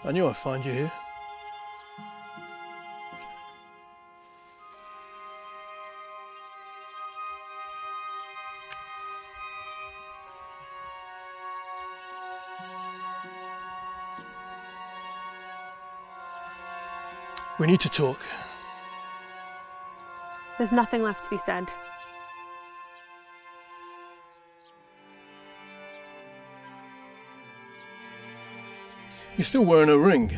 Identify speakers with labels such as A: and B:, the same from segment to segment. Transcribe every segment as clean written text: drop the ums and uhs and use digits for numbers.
A: I knew I'd find you here. We need to talk.
B: There's nothing left to be said.
A: You're still wearing a ring.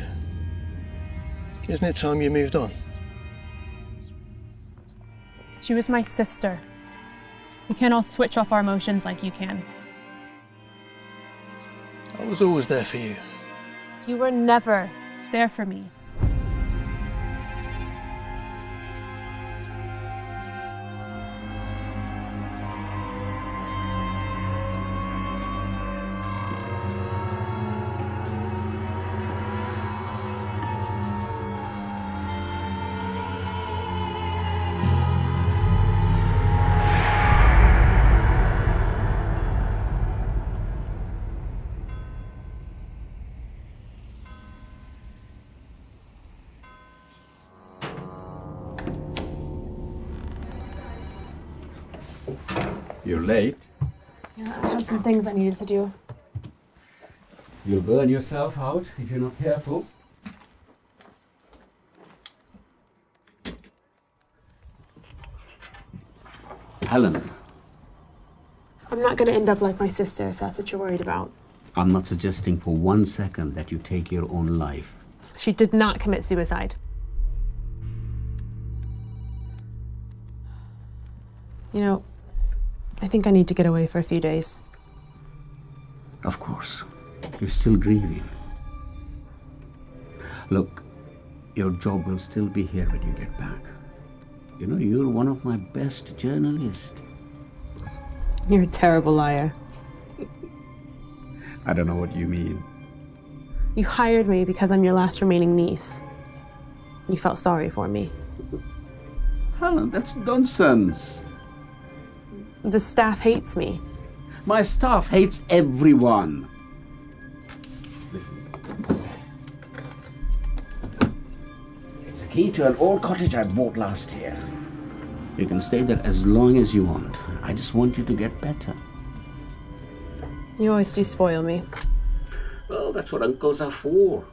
A: Isn't it time you moved on?
B: She was my sister. We can't all switch off our emotions like you can.
A: I was always there for you.
B: You were never there for me.
C: You're late.
B: Yeah, I had some things I needed to do.
C: You'll burn yourself out if you're not careful. Helen,
B: I'm not going to end up like my sister, if that's what you're worried about.
C: I'm not suggesting for 1 second that you take your own life.
B: She did not commit suicide. You know, I think I need to get away for a few days.
C: Of course. You're still grieving. Look, your job will still be here when you get back. You know, you're one of my best journalists.
B: You're a terrible liar.
C: I don't know what you mean.
B: You hired me because I'm your last remaining niece. You felt sorry for me.
C: Helen, that's nonsense.
B: The staff hates me.
C: My staff hates everyone. Listen. It's a key to an old cottage I bought last year. You can stay there as long as you want. I just want you to get better.
B: You always do spoil me.
C: Well, that's what uncles are for.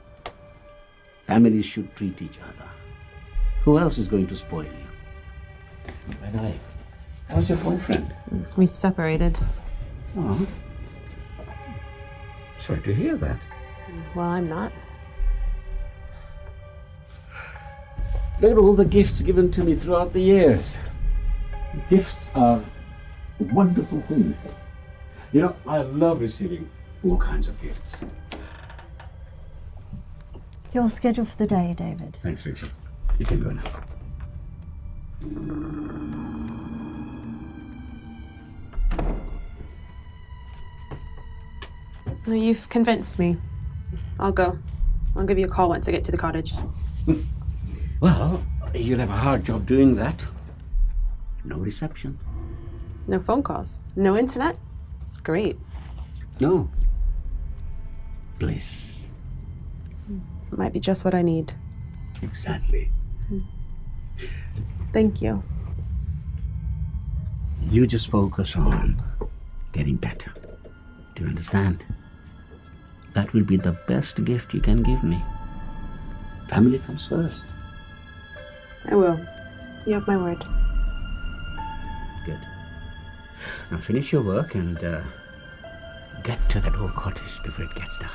C: Families should treat each other. Who else is going to spoil you? By the way, how's your boyfriend?
B: We've separated.
C: Oh. Sorry to hear that.
B: Well, I'm not.
C: Look at all the gifts given to me throughout the years. Gifts are wonderful things. You know, I love receiving all kinds of gifts.
D: You're scheduled for the day, David.
C: Thanks, Rachel. You can go now.
B: No, you've convinced me. I'll go. I'll give you a call once I get to the cottage.
C: Well, you'll have a hard job doing that. No reception.
B: No phone calls. No internet. Great.
C: No. Bliss.
B: Might be just what I need.
C: Exactly.
B: Thank you.
C: You just focus on getting better. Do you understand? That will be the best gift you can give me. Family comes first.
B: I will. You have my word.
C: Good. Now finish your work and get to that old cottage before it gets dark.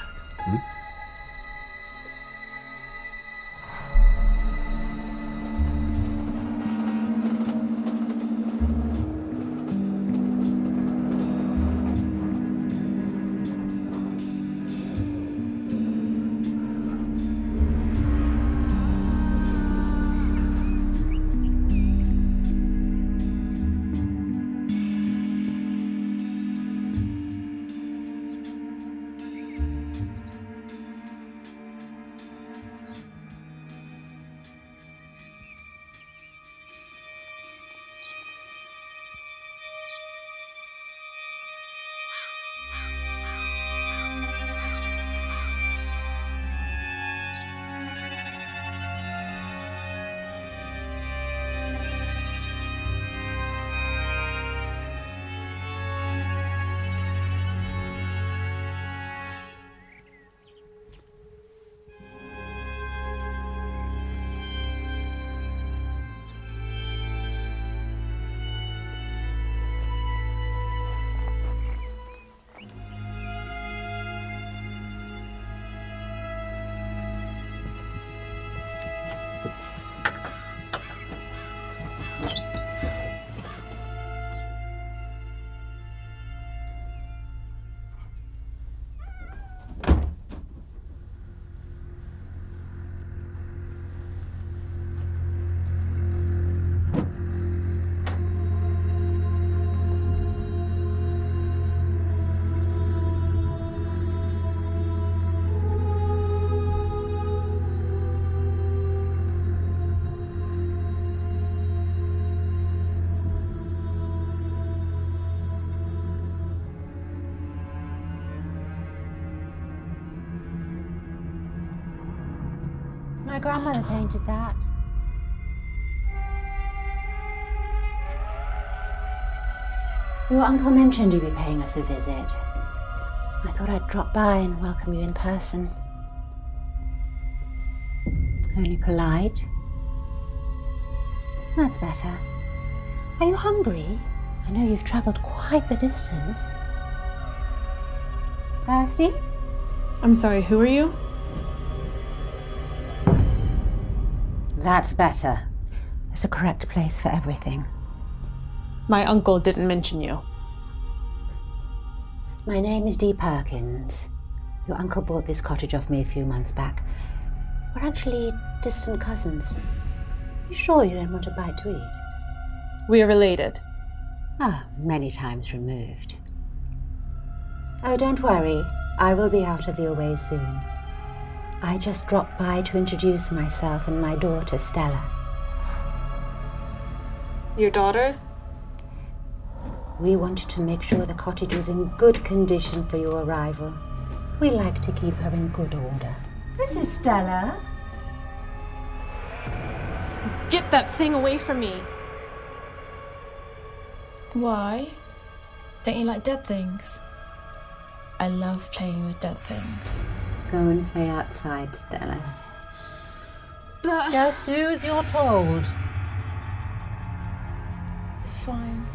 E: My grandmother painted that. Your uncle mentioned you'd be paying us a visit. I thought I'd drop by and welcome you in person. Only polite. That's better. Are you hungry? I know you've travelled quite the distance. Thirsty?
B: I'm sorry, who are you?
E: That's better. There's a correct place for everything.
B: My uncle didn't mention you.
E: My name is Dee Perkins. Your uncle bought this cottage off me a few months back. We're actually distant cousins. You sure you don't want a bite to eat?
B: We are related.
E: Ah, many times removed. Oh, don't worry. I will be out of your way soon. I just dropped by to introduce myself and my daughter, Stella.
B: Your daughter?
E: We wanted to make sure the cottage was in good condition for your arrival. We like to keep her in good order. This is Stella.
B: Get that thing away from me.
F: Why? Don't you like dead things? I love playing with dead things.
E: Go and play outside, Stella.
F: But...
E: Just do as you're told.
F: Fine.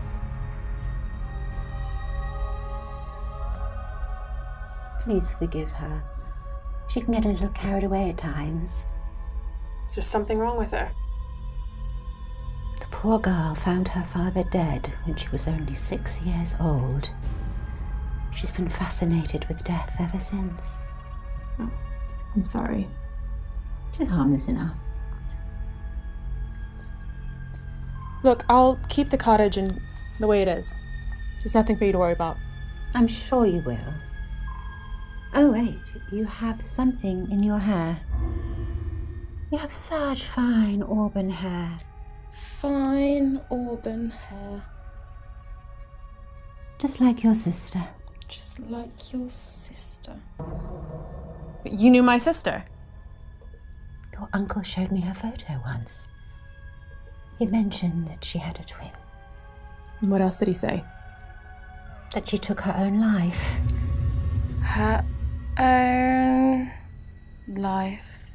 E: Please forgive her. She can get a little carried away at times.
B: Is there something wrong with her?
E: The poor girl found her father dead when she was only 6 years old. She's been fascinated with death ever since.
B: Oh, I'm sorry.
E: She's harmless enough.
B: Look, I'll keep the cottage in the way it is. There's nothing for you to worry about.
E: I'm sure you will. Oh, wait, you have something in your hair. You have such fine auburn hair.
F: Fine auburn hair.
E: Just like your sister.
F: Just like your sister.
B: You knew my sister?
E: Your uncle showed me her photo once. He mentioned that she had a twin.
B: And what else did he say?
E: That she took her own life.
F: Her own life.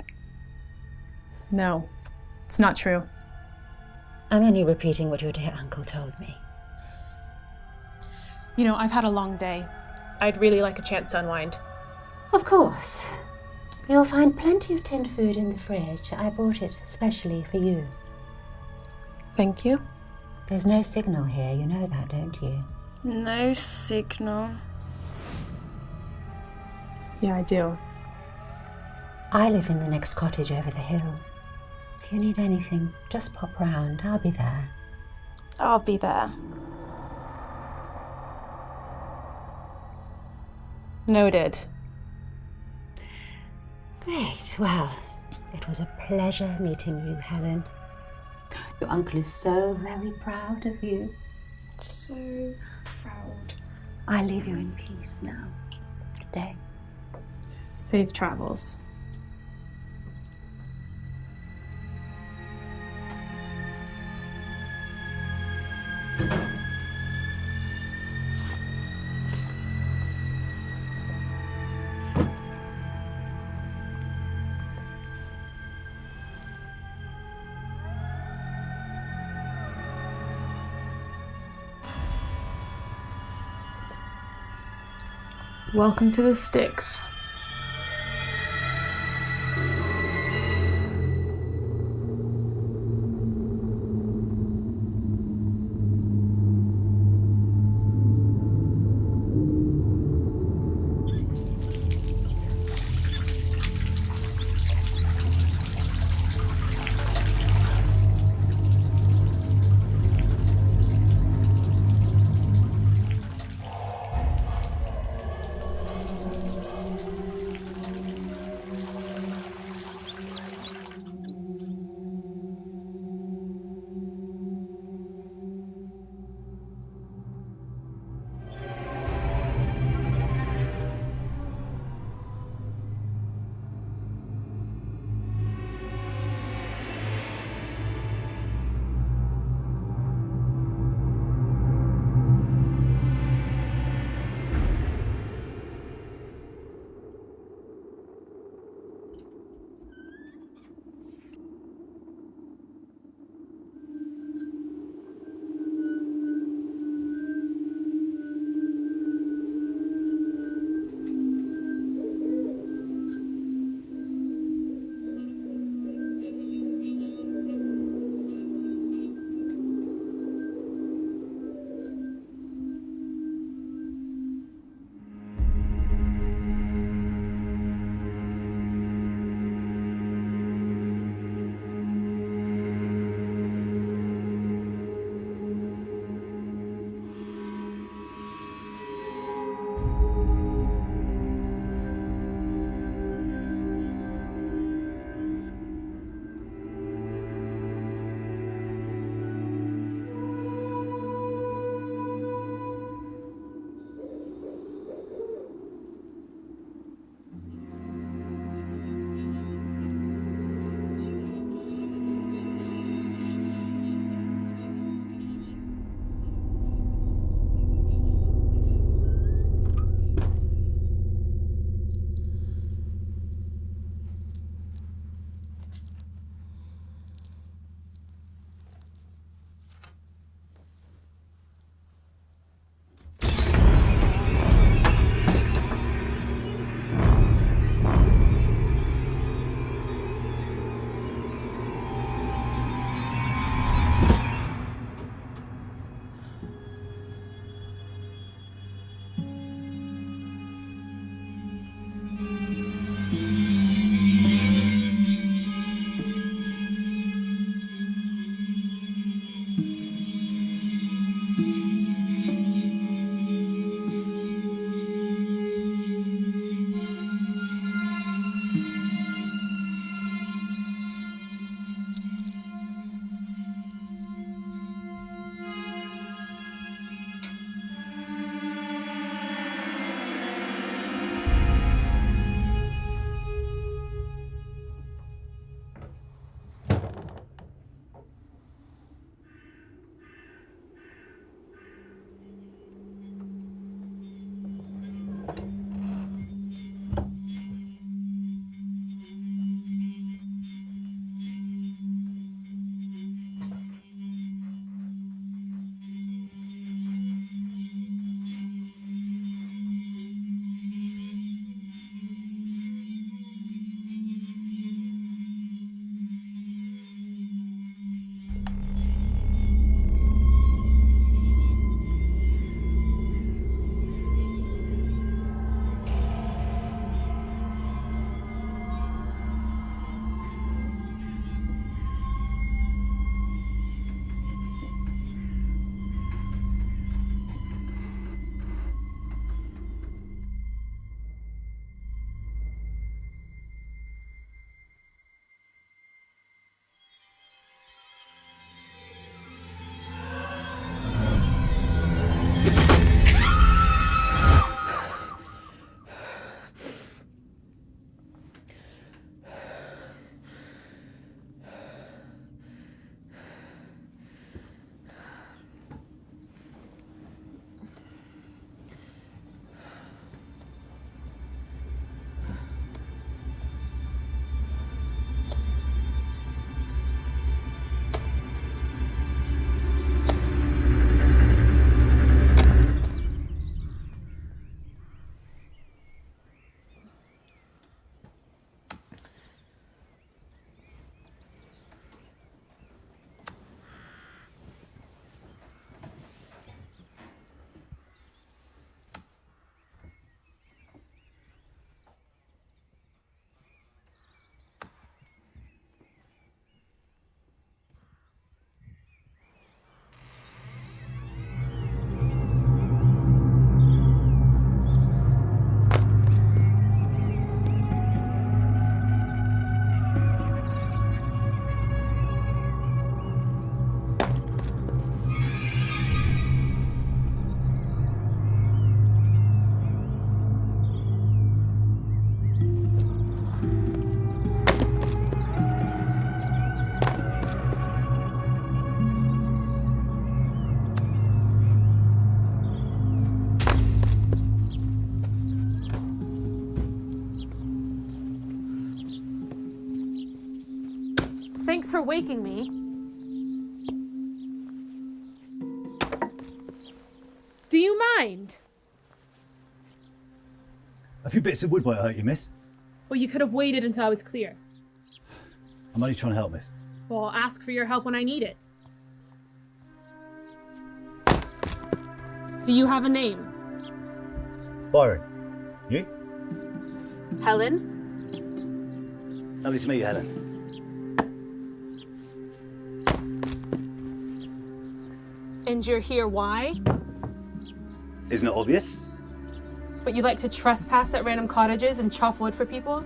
B: No, it's not true.
E: I'm only repeating what your dear uncle told me.
B: You know, I've had a long day. I'd really like a chance to unwind.
E: Of course. You'll find plenty of tinned food in the fridge. I bought it especially for you.
B: Thank you.
E: There's no signal here, you know that, don't you?
F: No signal.
B: Yeah, I do.
E: I live in the next cottage over the hill. If you need anything, just pop round. I'll be there.
F: I'll be there.
B: Noted.
E: Great. Well, it was a pleasure meeting you, Helen. Your uncle is so very proud of you.
F: So proud.
E: I leave you in peace now. Good day.
B: Safe travels.
F: Welcome to the sticks.
B: Thanks for waking me. Do you mind?
G: A few bits of wood won't hurt you, miss.
B: Well, you could have waited until I was clear.
G: I'm only trying to help, miss.
B: Well, I'll ask for your help when I need it. Do you have a name?
G: Byron. You?
B: Helen?
G: Lovely to meet you, Helen.
B: And you're here why?
G: Isn't it obvious?
B: But you like to trespass at random cottages and chop wood for people?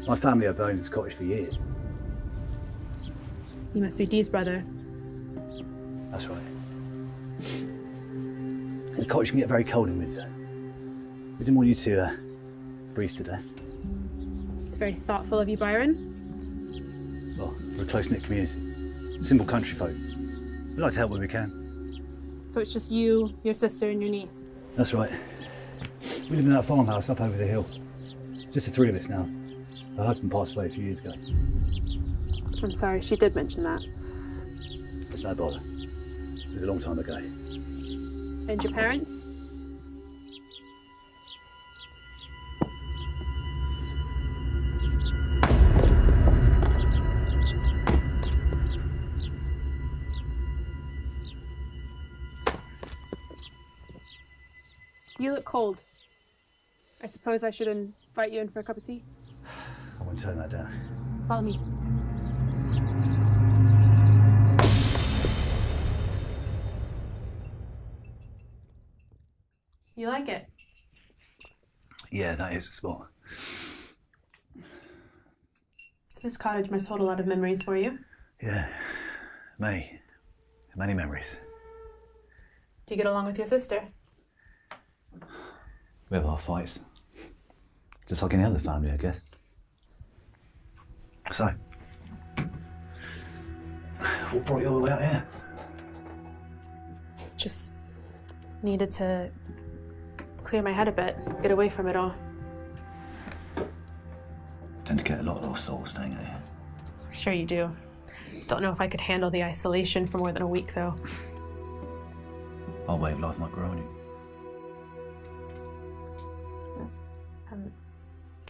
G: My family have owned this cottage for years.
B: You must be Dee's brother.
G: That's right. The cottage can get very cold in winter. We didn't want you to freeze to death.
B: It's very thoughtful of you, Byron.
G: Well, we're a close-knit community. Simple country folk. We like to help when we can.
B: So it's just you, your sister, and your niece.
G: That's right. We live in that farmhouse up over the hill. Just the three of us now. Her husband passed away a few years ago.
B: I'm sorry, she did mention that.
G: It's no bother. It was a long time ago.
B: And your parents? You look cold. I suppose I should invite you in for a cup of tea?
G: I won't turn that down.
B: Follow me. You like it?
G: Yeah, that is the spot.
B: This cottage must hold a lot of memories for you.
G: Yeah, many memories.
B: Do you get along with your sister?
G: We have our fights. Just like any other family, I guess. So, what brought you all the way out here?
B: Just needed to clear my head a bit, get away from it all.
G: Tend to get a lot of lost souls staying out here.
B: Sure you do. Don't know if I could handle the isolation for more than a week, though.
G: Our way of life might grow on you.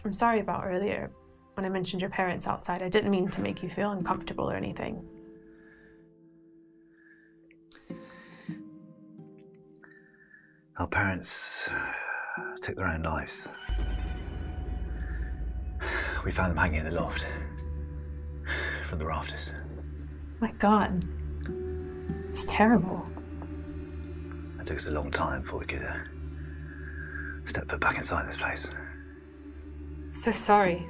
B: I'm sorry about earlier. When I mentioned your parents outside, I didn't mean to make you feel uncomfortable or anything.
G: Our parents took their own lives. We found them hanging in the loft from the rafters.
B: My God. It's terrible.
G: It took us a long time before we could step foot back inside this place.
B: So sorry.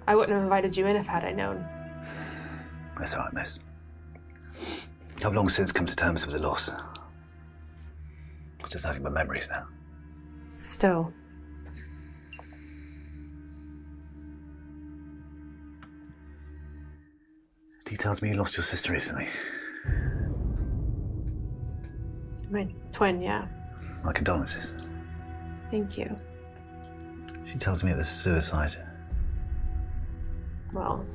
B: I wouldn't have invited you in if had I known.
G: That's all right, miss. I've long since come to terms with the loss. It's just nothing but memories now.
B: Still.
G: Dee tells me you lost your sister recently.
B: My twin, yeah.
G: My condolences.
B: Thank you.
G: She tells me it was suicide.
B: Well,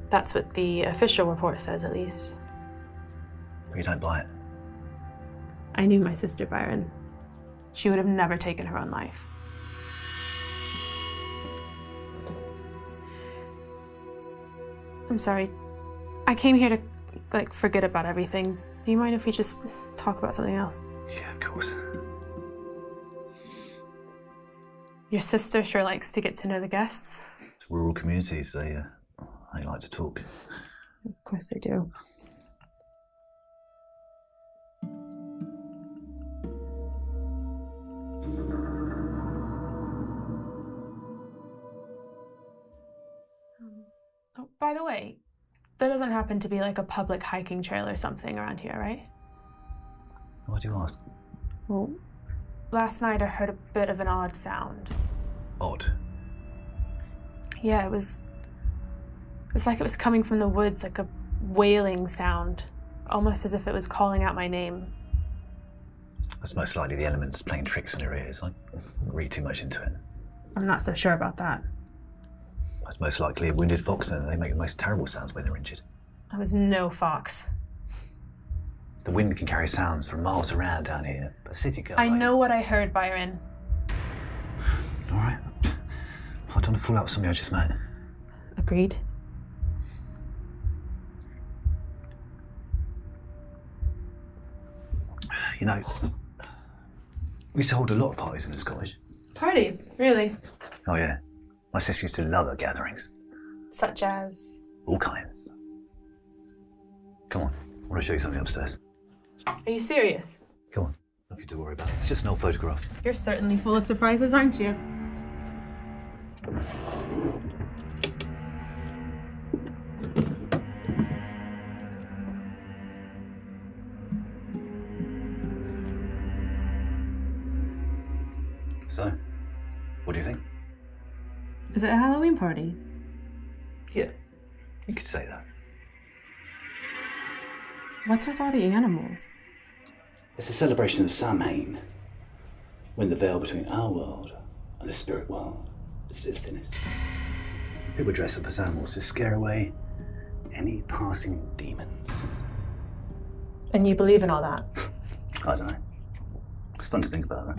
B: that's what the official report says, at least.
G: But you don't buy it.
B: I knew my sister, Byron. She would have never taken her own life. I'm sorry. I came here to, forget about everything. Do you mind if we just talk about something else?
G: Yeah, of course.
B: Your sister sure likes to get to know the guests.
G: Rural communities, they like to talk.
B: Of course they do. Oh, by the way, there doesn't happen to be like a public hiking trail or something around here, right?
G: Why do you ask?
B: Well, last night I heard a bit of an odd sound.
G: Odd?
B: Yeah, it was like it was coming from the woods, like a wailing sound, almost as if it was calling out my name.
G: That's most likely the elements playing tricks in her ears. I wouldn't read too much into it.
B: I'm not so sure about that.
G: It's most likely a wounded fox, and they make the most terrible sounds when they're injured.
B: I was no fox.
G: The wind can carry sounds from miles around down here. But a city girl.
B: I know what I heard, Byron.
G: All right. I don't want to fall out with somebody I just met.
B: Agreed.
G: You know, we used to hold a lot of parties in this college.
B: Parties? Really?
G: Oh, yeah. My sister used to love her gatherings.
B: Such as?
G: All kinds. Come on. I want to show you something upstairs.
B: Are you serious?
G: Come on. Nothing to worry about. It's just an old photograph.
B: You're certainly full of surprises, aren't you?
G: So, what do you think?
B: Is it a Halloween party?
G: Yeah, you could say that.
B: What's with all the animals?
H: It's a celebration of Samhain, when the veil between our world and the spirit world is at its thinnest.
G: People dress up as animals to scare away any passing demons.
B: And you believe in all that?
G: I don't know. It's fun to think about that.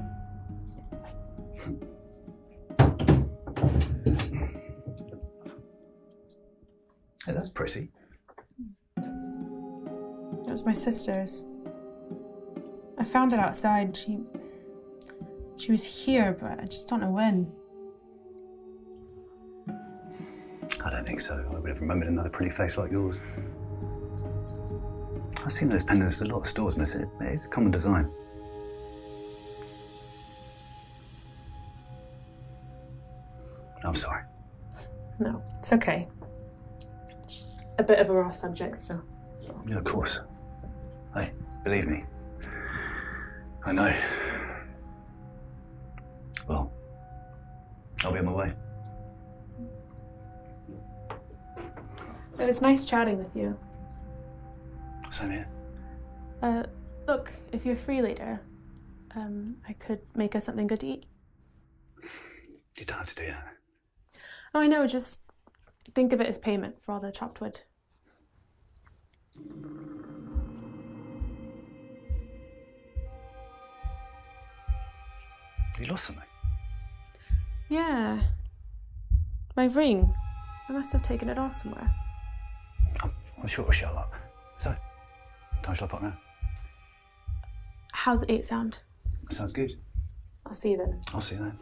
G: Hey, that's pretty.
B: It was my sister's. I found it outside. She was here, but I just don't know when.
G: I don't think so. I would have remembered another pretty face like yours. I've seen those pendants at a lot of stores, miss. It's a common design. I'm sorry.
B: No, it's okay. Just a bit of a raw subject still. So.
G: Yeah, of course. Hey, believe me. I know. Well, I'll be on my way.
B: It was nice chatting with you.
G: Same here.
B: Look, if you're free later, I could make us something good to eat.
G: You don't have to do that.
B: Oh, I know, just think of it as payment for all the chopped wood.
G: You lost something?
B: Yeah. My ring. I must have taken it off somewhere.
G: I'm sure it'll show up. So, time shall I pop now?
B: How's 8 sound?
G: Sounds good.
B: I'll see you then.
G: I'll see you then.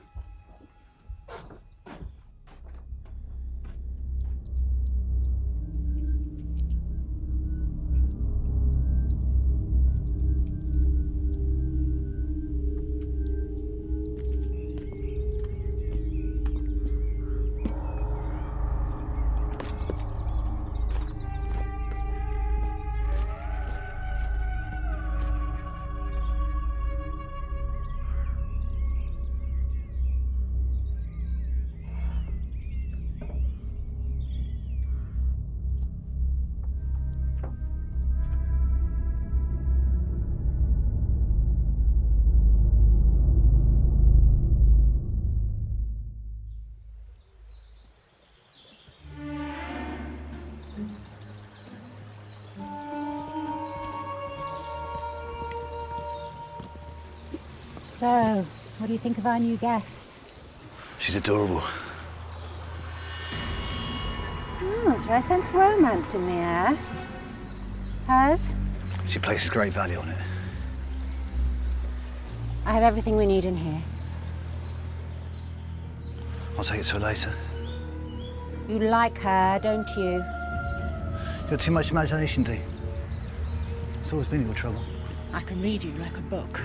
E: So, what do you think of our new guest?
G: She's adorable.
E: Do I sense romance in the air? Hers?
G: She places great value on it.
E: I have everything we need in here.
G: I'll take it to her later.
E: You like her, don't you?
G: You've got too much imagination, Dee. It's always been your trouble.
I: I can read you like a book.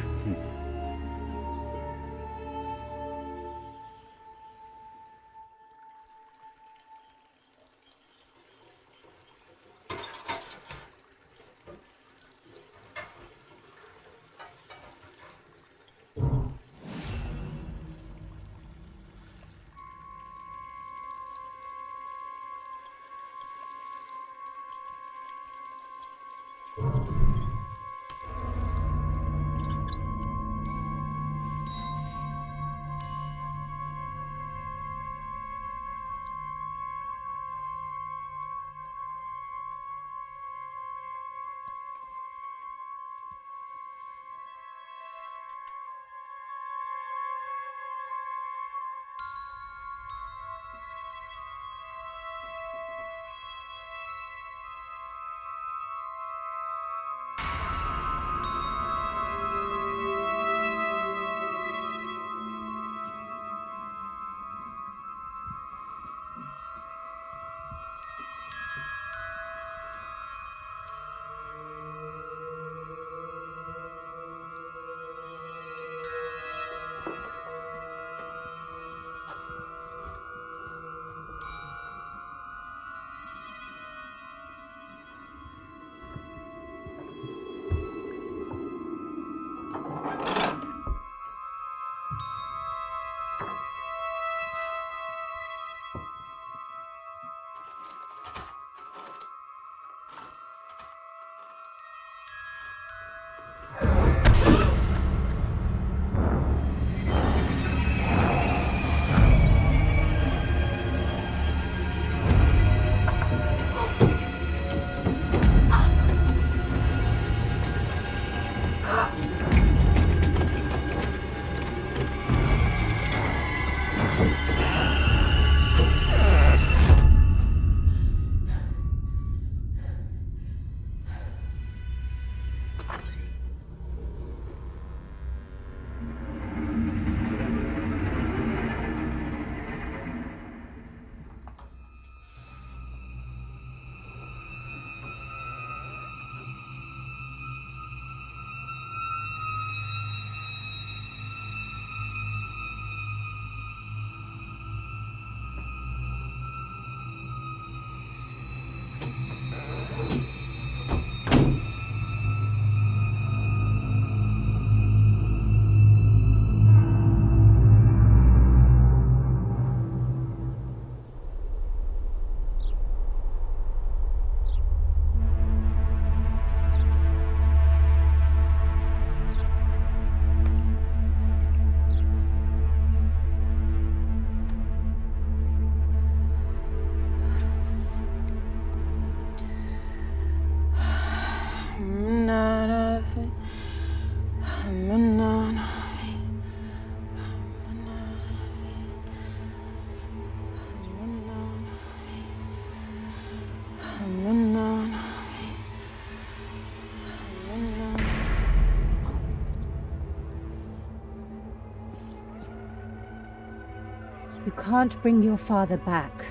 E: can't bring your father back.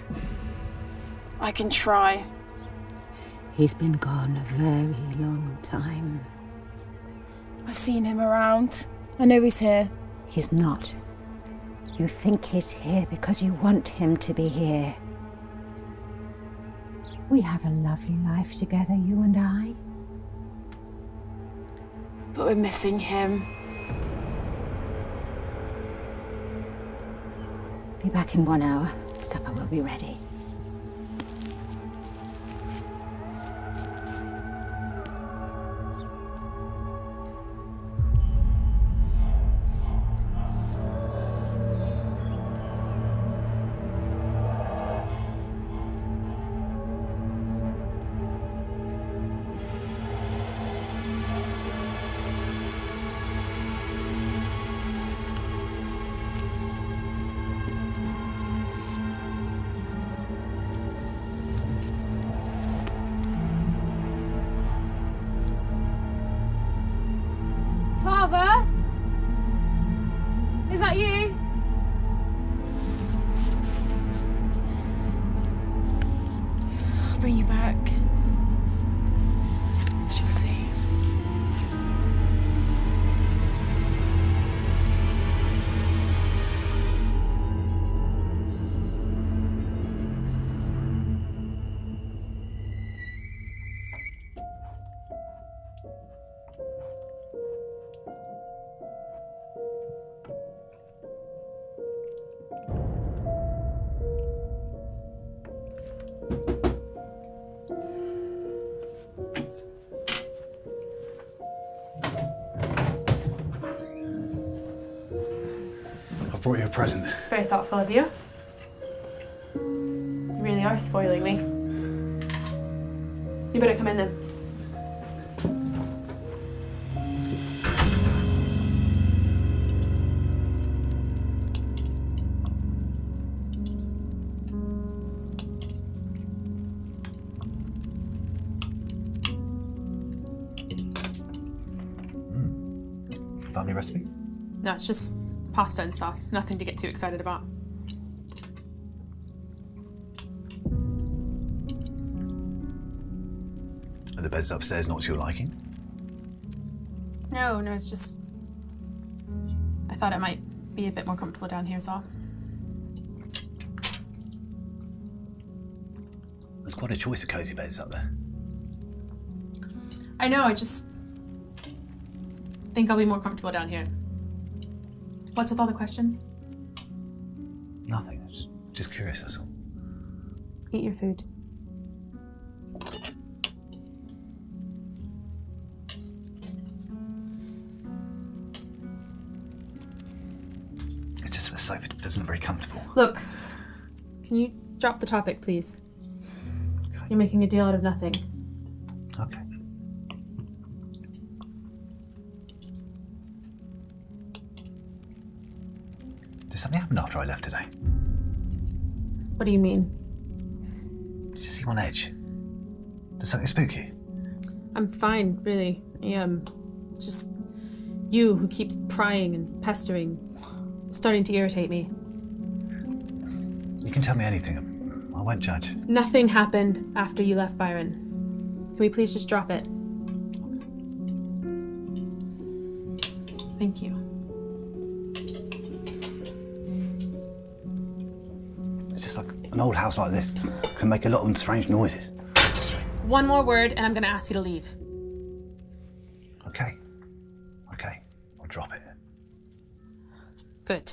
F: I can try.
E: He's been gone a very long time.
F: I've seen him around. I know he's here.
E: He's not. You think he's here because you want him to be here. We have a lovely life together, you and I.
F: But we're missing him.
E: Be back in 1 hour. Supper will be ready.
F: Father? Is that you? I'll bring you back. She'll see.
G: I brought you a present.
B: It's very thoughtful of you. You really are spoiling me. You better come in then.
G: Family recipe?
B: No, it's just pasta and sauce. Nothing to get too excited about.
G: Are the beds upstairs not to your liking?
B: No, it's just... I thought it might be a bit more comfortable down here, so...
G: There's quite a choice of cosy beds up there.
B: I know, I just... think I'll be more comfortable down here. What's with all the questions?
G: Nothing. Just curious, that's all.
B: Eat your food.
G: It's just the sofa doesn't look very comfortable.
B: Look, can you drop the topic, please?
G: Okay.
B: You're making a deal out of nothing.
G: Okay. Did something happen after I left today?
B: What do you mean?
G: Did you seem on edge? Did something spook you?
B: I'm fine, really. Just you who keeps prying and pestering. It's starting to irritate me.
G: You can tell me anything. I won't judge.
B: Nothing happened after you left Byron. Can we please just drop it? Thank you.
G: It's just like an old house like this can make a lot of strange noises.
B: One more word and I'm gonna ask you to leave.
G: Okay. Okay. I'll drop it.
B: Good.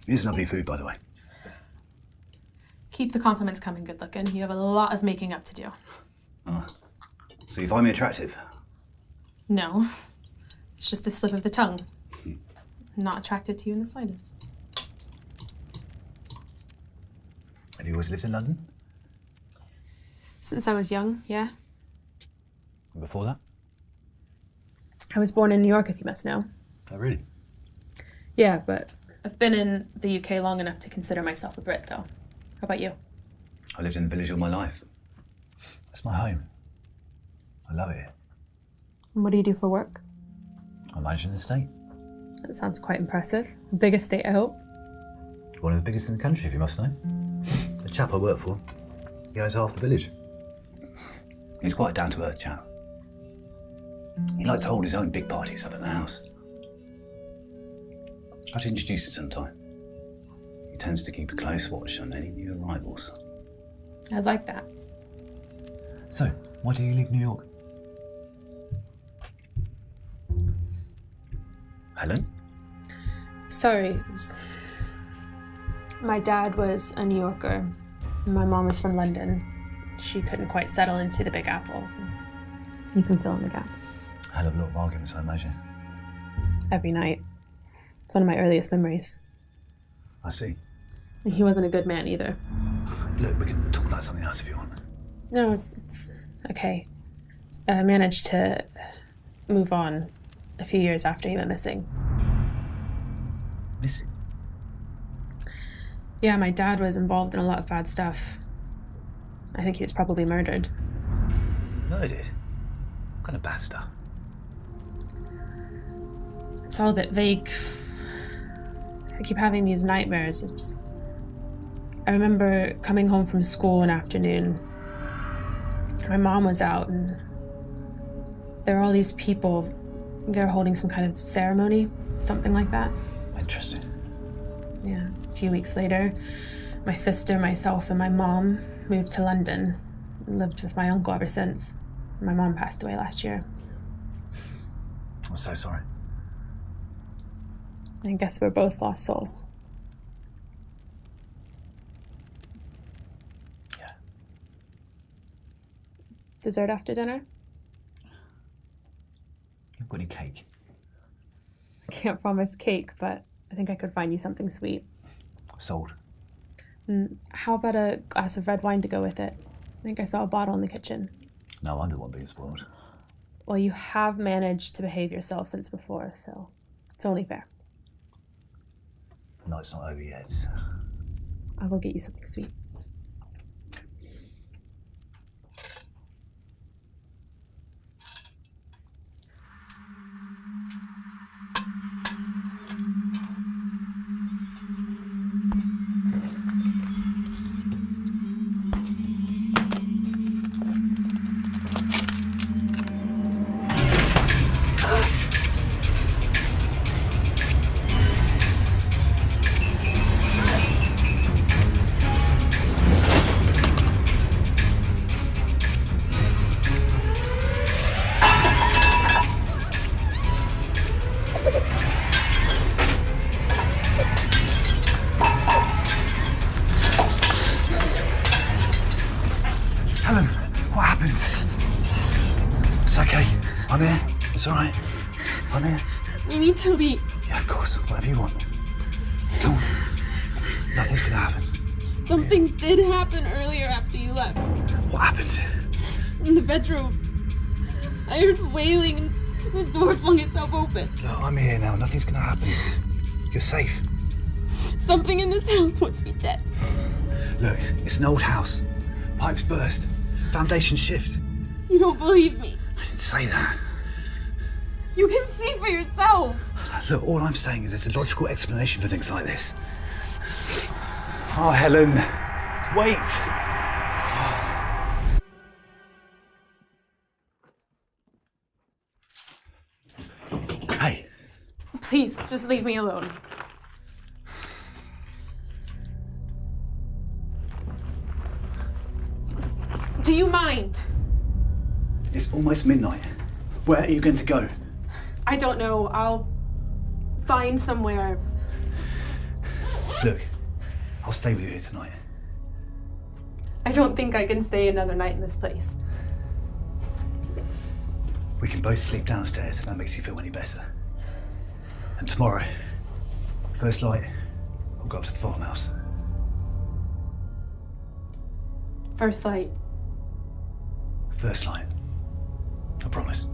G: Here's lovely food, by the way.
B: Keep the compliments coming, good looking. You have a lot of making up to do.
G: Oh. So you find me attractive?
B: No. It's just a slip of the tongue. Not attracted to you in the slightest.
G: Have you always lived in London?
B: Since I was young, yeah.
G: And before that?
B: I was born in New York, if you must know.
G: Oh, really?
B: Yeah, but I've been in the UK long enough to consider myself a Brit, though. How about you?
G: I lived in the village all my life. It's my home. I love it here.
B: What do you do for work?
G: I manage an estate.
B: That sounds quite impressive. Big estate, I hope.
G: One of the biggest in the country, if you must know. The chap I work for, he owns half the village. He's quite a down-to-earth chap. He likes to hold his own big parties up at the house. I'd introduce you sometime. He tends to keep a close watch on any new arrivals.
B: I'd like that.
G: So, why do you leave New York? Helen?
B: Sorry. My dad was a New Yorker. And my mom was from London. She couldn't quite settle into the Big Apple. So you can fill in the gaps.
G: Hell of a lot of arguments, I imagine.
B: Every night. It's one of my earliest memories.
G: I see.
B: He wasn't a good man either.
G: Look, we can talk about something else if you want.
B: No, it's okay. I managed to move on a few years after he went missing.
G: Missing?
B: Yeah, my dad was involved in a lot of bad stuff. I think he was probably murdered.
G: Murdered? What kind of bad stuff?
B: It's all a bit vague. I keep having these nightmares. I remember coming home from school one afternoon. My mom was out and there were all these people. They were holding some kind of ceremony, something like that.
G: Interesting.
B: Yeah. A few weeks later, my sister, myself, and my mom moved to London and lived with my uncle ever since. My mom passed away last year.
G: I'm so sorry.
B: I guess we're both lost souls.
G: Yeah.
B: Dessert after dinner?
G: You've got any cake?
B: I can't promise cake, but I think I could find you something sweet.
G: Sold.
B: How about a glass of red wine to go with it? I think I saw a bottle in the kitchen.
G: No wonder one being spoiled.
B: Well, you have managed to behave yourself since before, so it's only fair.
G: The night's not over yet.
B: I will get you something sweet.
G: Helen, what happened? It's okay. I'm here. It's all right. I'm here.
B: We need to leave.
G: Yeah, of course. Whatever you want. Come on. Nothing's gonna happen.
B: Something did happen earlier after you left.
G: What happened?
B: In the bedroom. I heard wailing and the door flung itself open.
G: Look, I'm here now. Nothing's gonna happen. You're safe.
B: Something in this house wants me dead.
G: Look, it's an old house. Pipes burst. Foundation shift.
B: You don't believe me.
G: I didn't say that.
B: You can see for yourself.
G: Look, all I'm saying is there's a logical explanation for things like this. Oh, Helen. Wait. Hey.
B: Please, just leave me alone. Do you mind?
G: It's almost midnight. Where are you going to go?
B: I don't know. I'll find somewhere.
G: Look, I'll stay with you here tonight.
B: I don't think I can stay another night in this place.
G: We can both sleep downstairs if that makes you feel any better. And tomorrow, first light, I'll go up to the farmhouse.
B: First light.
G: First light. I promise.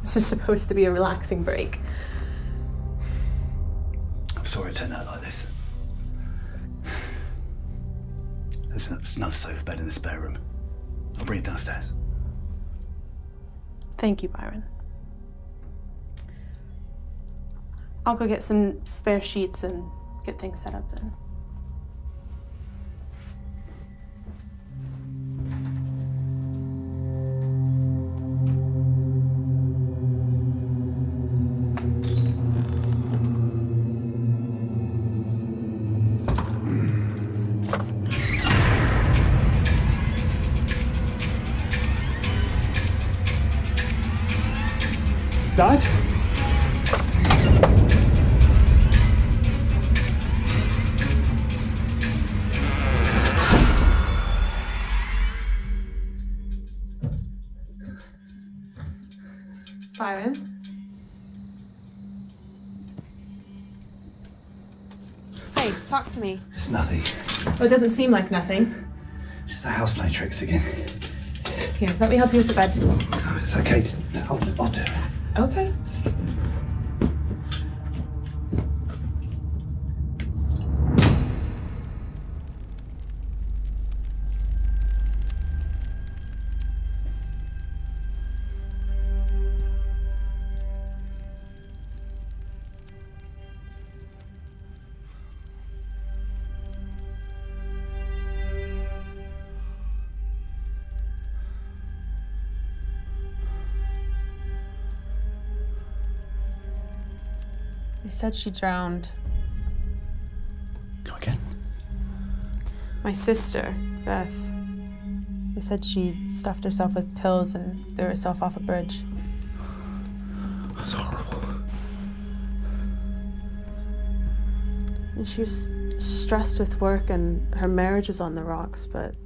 B: This is supposed to be a relaxing break.
G: I'm sorry it turned out like this. There's another sofa bed in the spare room. I'll bring it downstairs.
B: Thank you, Byron. I'll go get some spare sheets and get things set up then.
C: Dad?
B: Byron? Hey, talk to me.
G: It's nothing.
B: Oh, it doesn't seem like nothing.
G: Just a house playing tricks again.
B: Here, let me help you with the bed.
G: Oh, it's okay. I'll do it.
B: Okay. They said she drowned.
G: Go again?
B: My sister, Beth. They said she stuffed herself with pills and threw herself off a bridge.
G: That's horrible.
B: And she was stressed with work and her marriage was on the rocks, but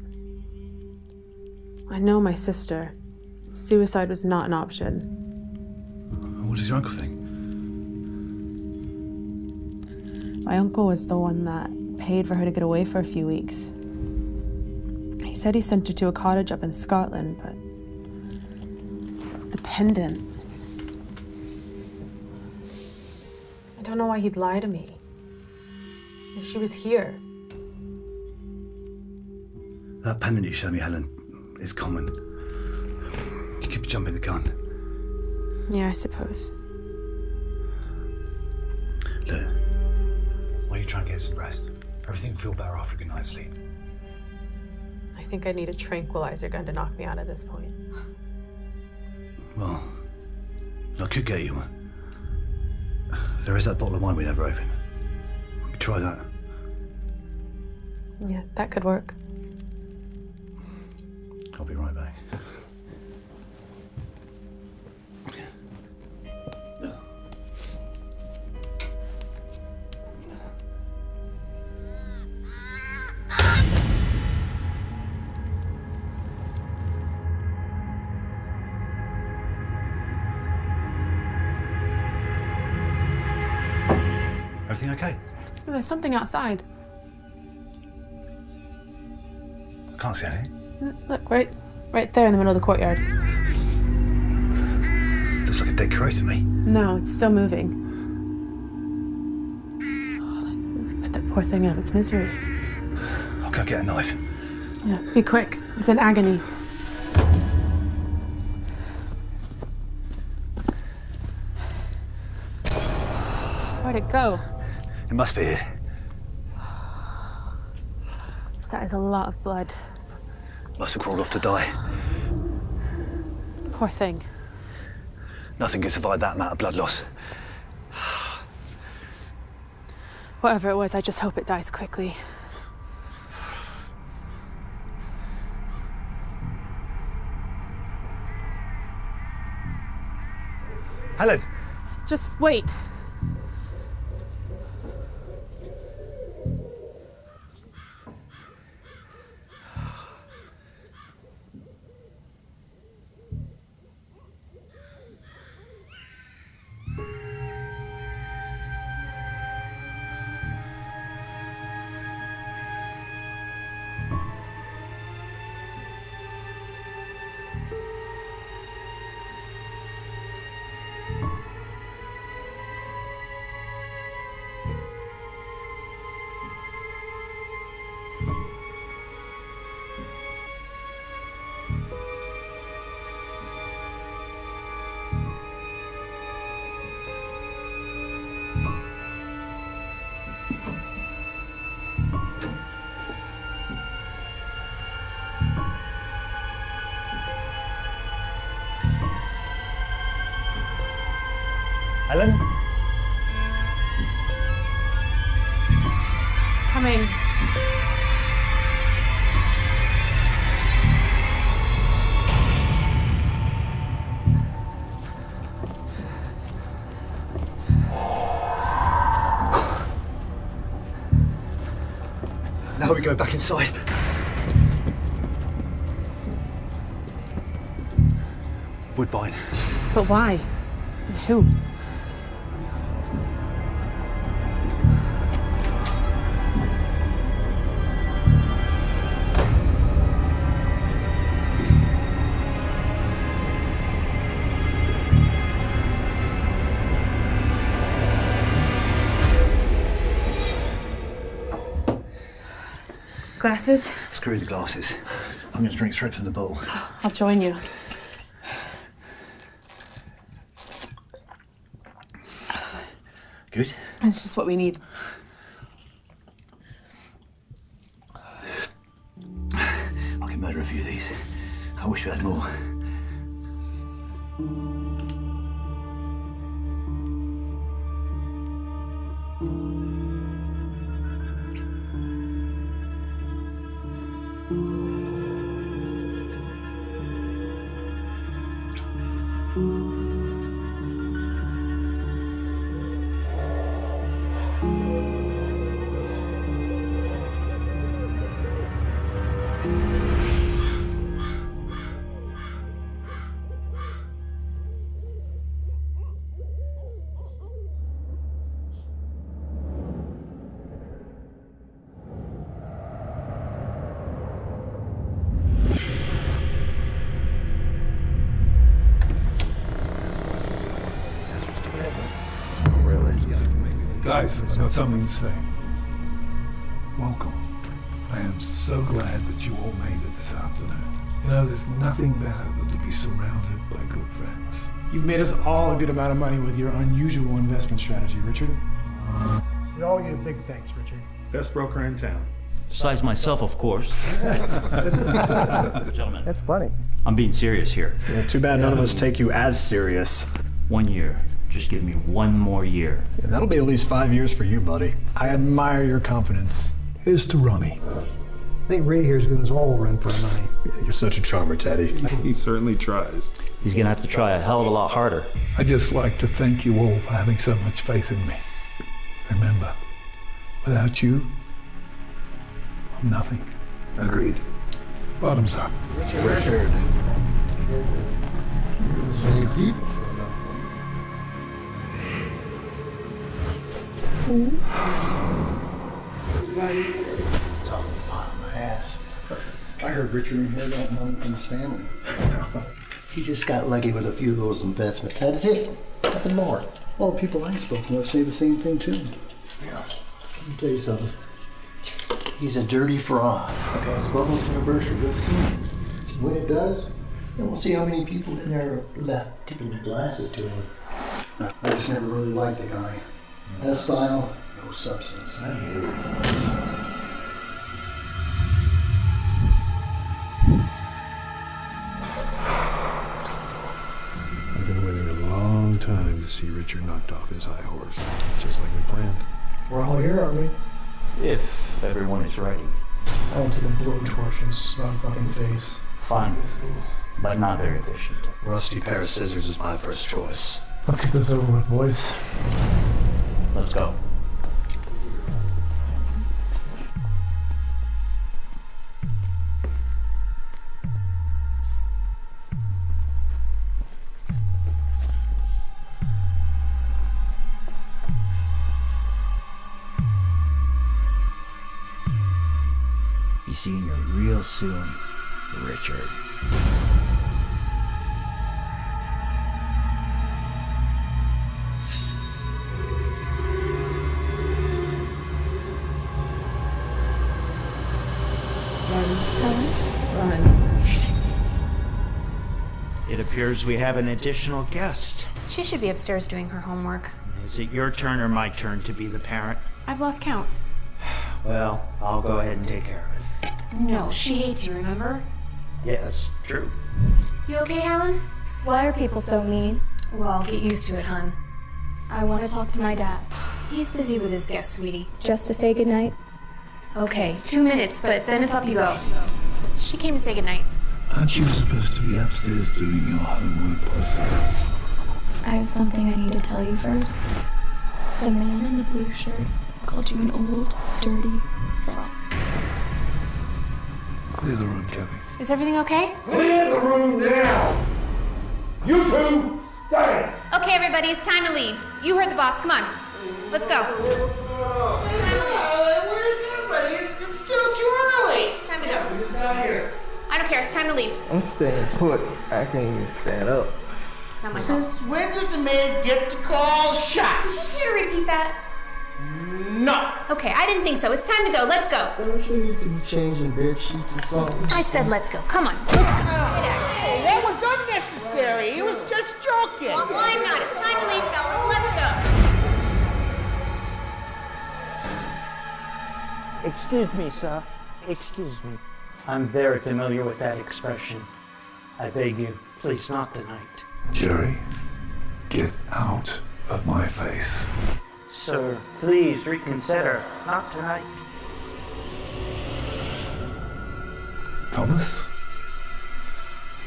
B: I know my sister. Suicide was not an option.
G: What does your uncle think?
B: My uncle was the one that paid for her to get away for a few weeks. He said he sent her to a cottage up in Scotland, but the pendant. I don't know why he'd lie to me. If she was here.
G: That pendant you showed me, Helen, is common. You could be jumping the gun.
B: Yeah, I suppose.
G: Look, why don't you try and get some rest? Everything will feel better after a good night's sleep.
B: I think I need a tranquilizer gun to knock me out at this point.
G: Well, I could get you one. There is that bottle of wine we never opened. We could try that.
B: Yeah, that could work.
G: I'll be right back. Everything okay?
B: Oh, there's something outside.
G: I can't see anything.
B: Look, right there in the middle of the courtyard.
G: Looks like a dead crow to me.
B: No, it's still moving. Oh, put that poor thing out of its misery.
G: I'll go get a knife.
B: Yeah, be quick. It's in agony. Where'd it go?
G: It must be here.
B: That is a lot of blood.
G: Must have crawled off to die.
B: Poor thing.
G: Nothing can survive that amount of blood loss.
B: Whatever it was, I just hope it dies quickly.
G: Helen!
B: Just wait.
J: Helen?
B: Coming.
G: Now we go back inside. Woodbine.
B: But why? Who? Glasses?
G: Screw the glasses. I'm going to drink straight from the bowl.
B: I'll join you.
G: Good?
B: It's just what we need.
G: I can murder a few of these. I wish we had more.
K: Guys, I've got something to say. Welcome. I am so glad that you all made it this afternoon. You know, there's nothing better than to be surrounded by good friends.
L: You've made us all a good amount of money with your unusual investment strategy, Richard. We all get a big thanks, Richard.
K: Best broker in town.
M: Besides myself, of course. Gentlemen.
N: That's funny.
M: I'm being serious here.
N: Yeah, too bad none of us take you as serious.
M: 1 year. Just give me 1 more year.
N: Yeah, that'll be at least 5 years for you, buddy.
L: I admire your confidence.
K: Here's to Ronnie.
O: I think Ray here's giving us all a run for our money.
N: Yeah, you're such a charmer, Teddy.
K: He certainly tries.
M: He's gonna have to try a hell of a lot harder.
K: I'd just like to thank you all for having so much faith in me. Remember, without you, I'm nothing.
N: Agreed.
K: Bottoms up.
N: Richard.
P: I heard Richard inherited that money from his family. He just got lucky with a few of those investments. That is it. Nothing more. All the people I spoke to say the same thing too. Yeah. Let me tell you something. He's a dirty fraud. Okay, it's Logan's anniversary real soon. When it does, then we'll see how many people in there are left tipping their glasses to him. I just never really liked the guy. No style, no substance.
O: I've been waiting a long time to see Richard knocked off his high horse, just like we planned.
P: We're all here, aren't we?
M: If everyone is ready.
P: I want to take a blowtorch in his smug fucking face.
M: Fine, but not very efficient.
N: Rusty pair of scissors is my first choice.
L: Let's get this over with, boys.
M: Let's go. Be seeing you real soon, Richard.
Q: It appears we have an additional guest.
R: She should be upstairs doing her homework.
Q: Is it your turn or my turn to be the parent?
R: I've lost count.
Q: Well, I'll go ahead and take care of it.
R: No, she hates you, remember?
Q: Yes, true.
R: You okay, Helen?
S: Why are people so mean?
R: Well, get used to it, hun. I want to talk to my dad. He's busy with his guests, sweetie.
J: Just to say goodnight?
R: Okay, 2 minutes, but then it's up you go. She came to say goodnight.
K: Aren't you supposed to be upstairs doing your homework, Pussy?
F: I have something I need to tell you first. The man in the blue shirt called you an old, dirty frog.
K: Clear the room, Kevin.
R: Is everything okay?
K: Clear the room now! You two, stay!
R: Okay, everybody, it's time to leave. You heard the boss. Come on. Let's go.
S: Where's everybody? It's still too early.
R: It's time to go.
S: Get down here.
R: I don't care. It's time to leave.
T: I'm staying put. I can't even stand up.
R: Not my
S: Since when does the maid get to call shots?
R: Can you repeat that?
S: No.
R: Okay, I didn't think so. It's time to go. Let's go.
P: Don't you need to be changing bed sheets or something?
R: I said let's go. Come on. Let's go.
S: That was unnecessary. He was just joking.
R: Well, I'm not. It's time to leave, fellas. Let's go.
M: Excuse me, sir. Excuse me.
Q: I'm very familiar with that expression. I beg you, please not tonight.
K: Jerry, get out of my face.
Q: Sir, please reconsider. Not tonight.
K: Thomas,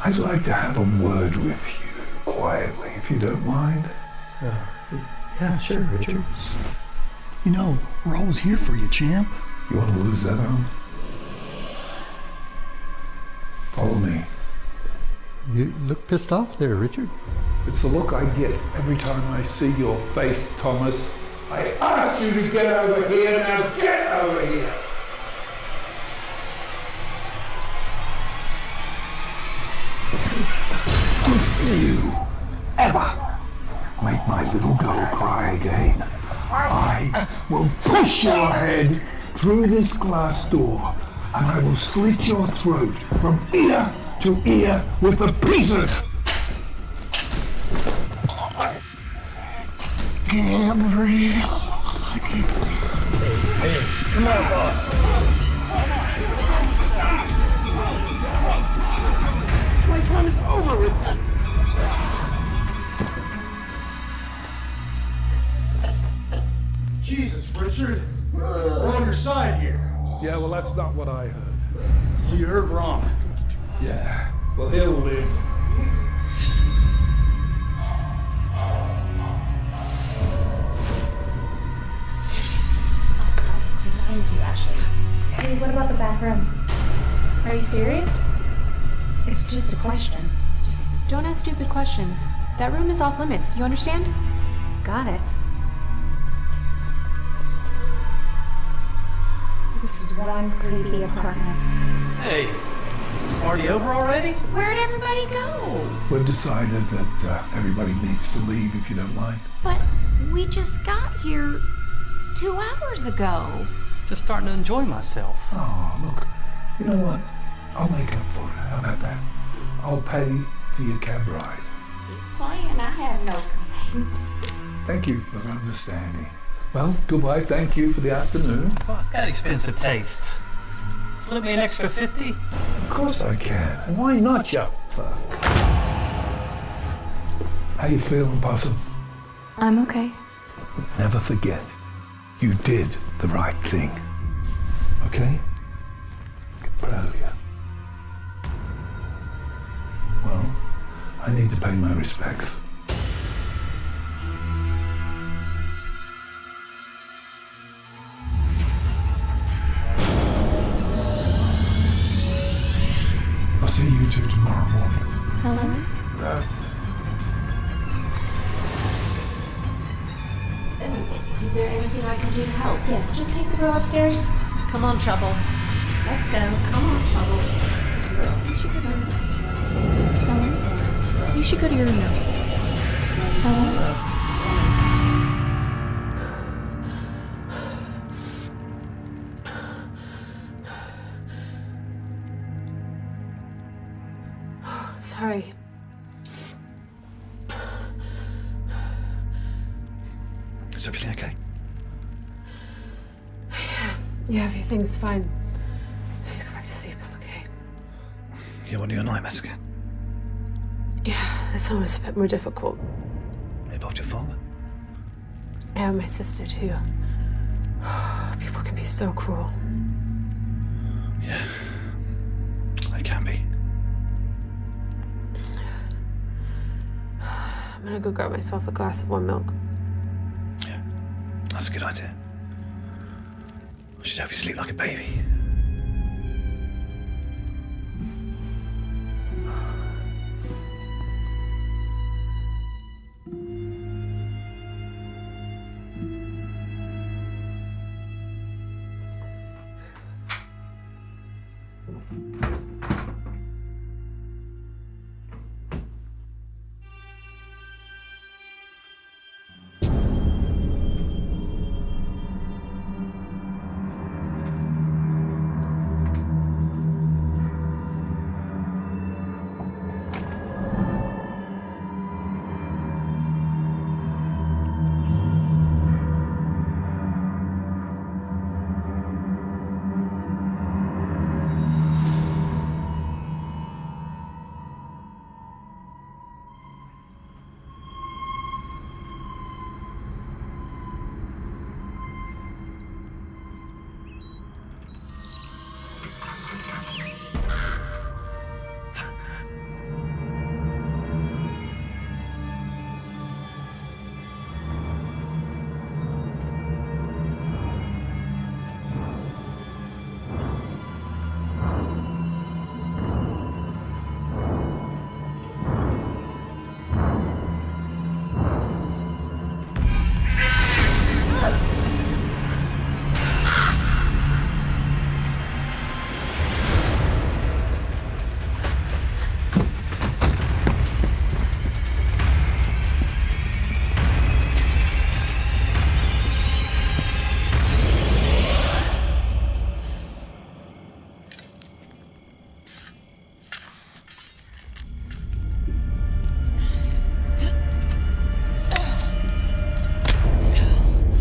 K: I'd like to have a word with you, quietly, if you don't mind.
O: Yeah, sure, Richard.
P: You know, we're always here for you, champ.
K: You want to lose that arm? Follow me.
O: You look pissed off there, Richard.
K: It's the look I get every time I see your face, Thomas. I asked you to get over here, now get over here! If you ever make my little girl cry again, I will push your head through this glass door and I will slit your throat from ear to ear with the pieces!
P: Gabriel.
S: Hey, come on, boss. My time is over, Richard.
L: Jesus, Richard. We're on your side here.
K: Yeah, well, that's not what I heard.
L: You heard wrong.
K: Yeah, well, he'll live.
J: Hey, what about the back room?
R: Are you serious?
J: It's just a question.
R: Don't ask stupid questions. That room is off limits. You understand?
E: Got it. This is one creepy apartment.
M: Hey, party over already?
R: Where'd everybody go?
K: We've decided that everybody needs to leave if you don't mind.
R: But we just got here 2 hours ago.
M: Just starting to enjoy myself.
K: Oh, look, you know what? I'll make up for it. How about that? I'll pay for your cab ride.
R: He's playing. I have no complaints.
K: Thank you for understanding. Well, goodbye. Thank you for the afternoon.
M: Well, I've got expensive tastes. Slip me an extra 50?
K: Of course I can.
M: Why not, you fuck?
K: How you feeling, Possum?
F: I'm okay.
K: Never forget, you did the right thing. Okay? I'm proud of you. Well, I need to pay my respects. I'll see you two tomorrow morning.
F: Hello?
R: Is there anything I can do to help? Yes, just take the girl upstairs. Come on, Trouble. Let's go. Come on, Trouble.
F: You should go to your room now. Hello?
B: Sorry.
G: Is everything okay?
B: Yeah, everything's fine. Please go back to sleep. I'm okay.
G: You want your nightmares again?
B: Yeah, this one was a bit more difficult.
G: It involved your father?
B: Yeah, my sister too. People can be so cruel.
G: Yeah, they can be.
B: I'm gonna go grab myself a glass of warm milk.
G: Yeah, that's a good idea. I should help you sleep like a baby.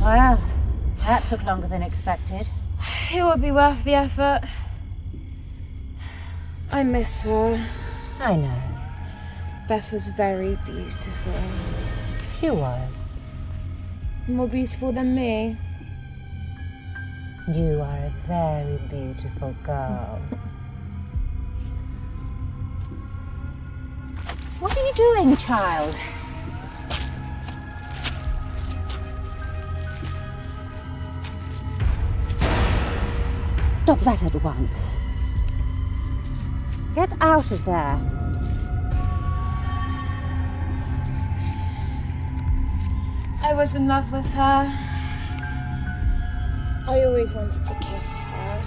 E: Well, that took longer than expected.
F: It would be worth the effort. I miss her.
E: I know.
F: Beth was very beautiful.
E: She was.
F: More beautiful than me.
E: You are a very beautiful girl. What are you doing, child? Stop that at once. Get out of there.
F: I was in love with her. I always wanted to kiss her.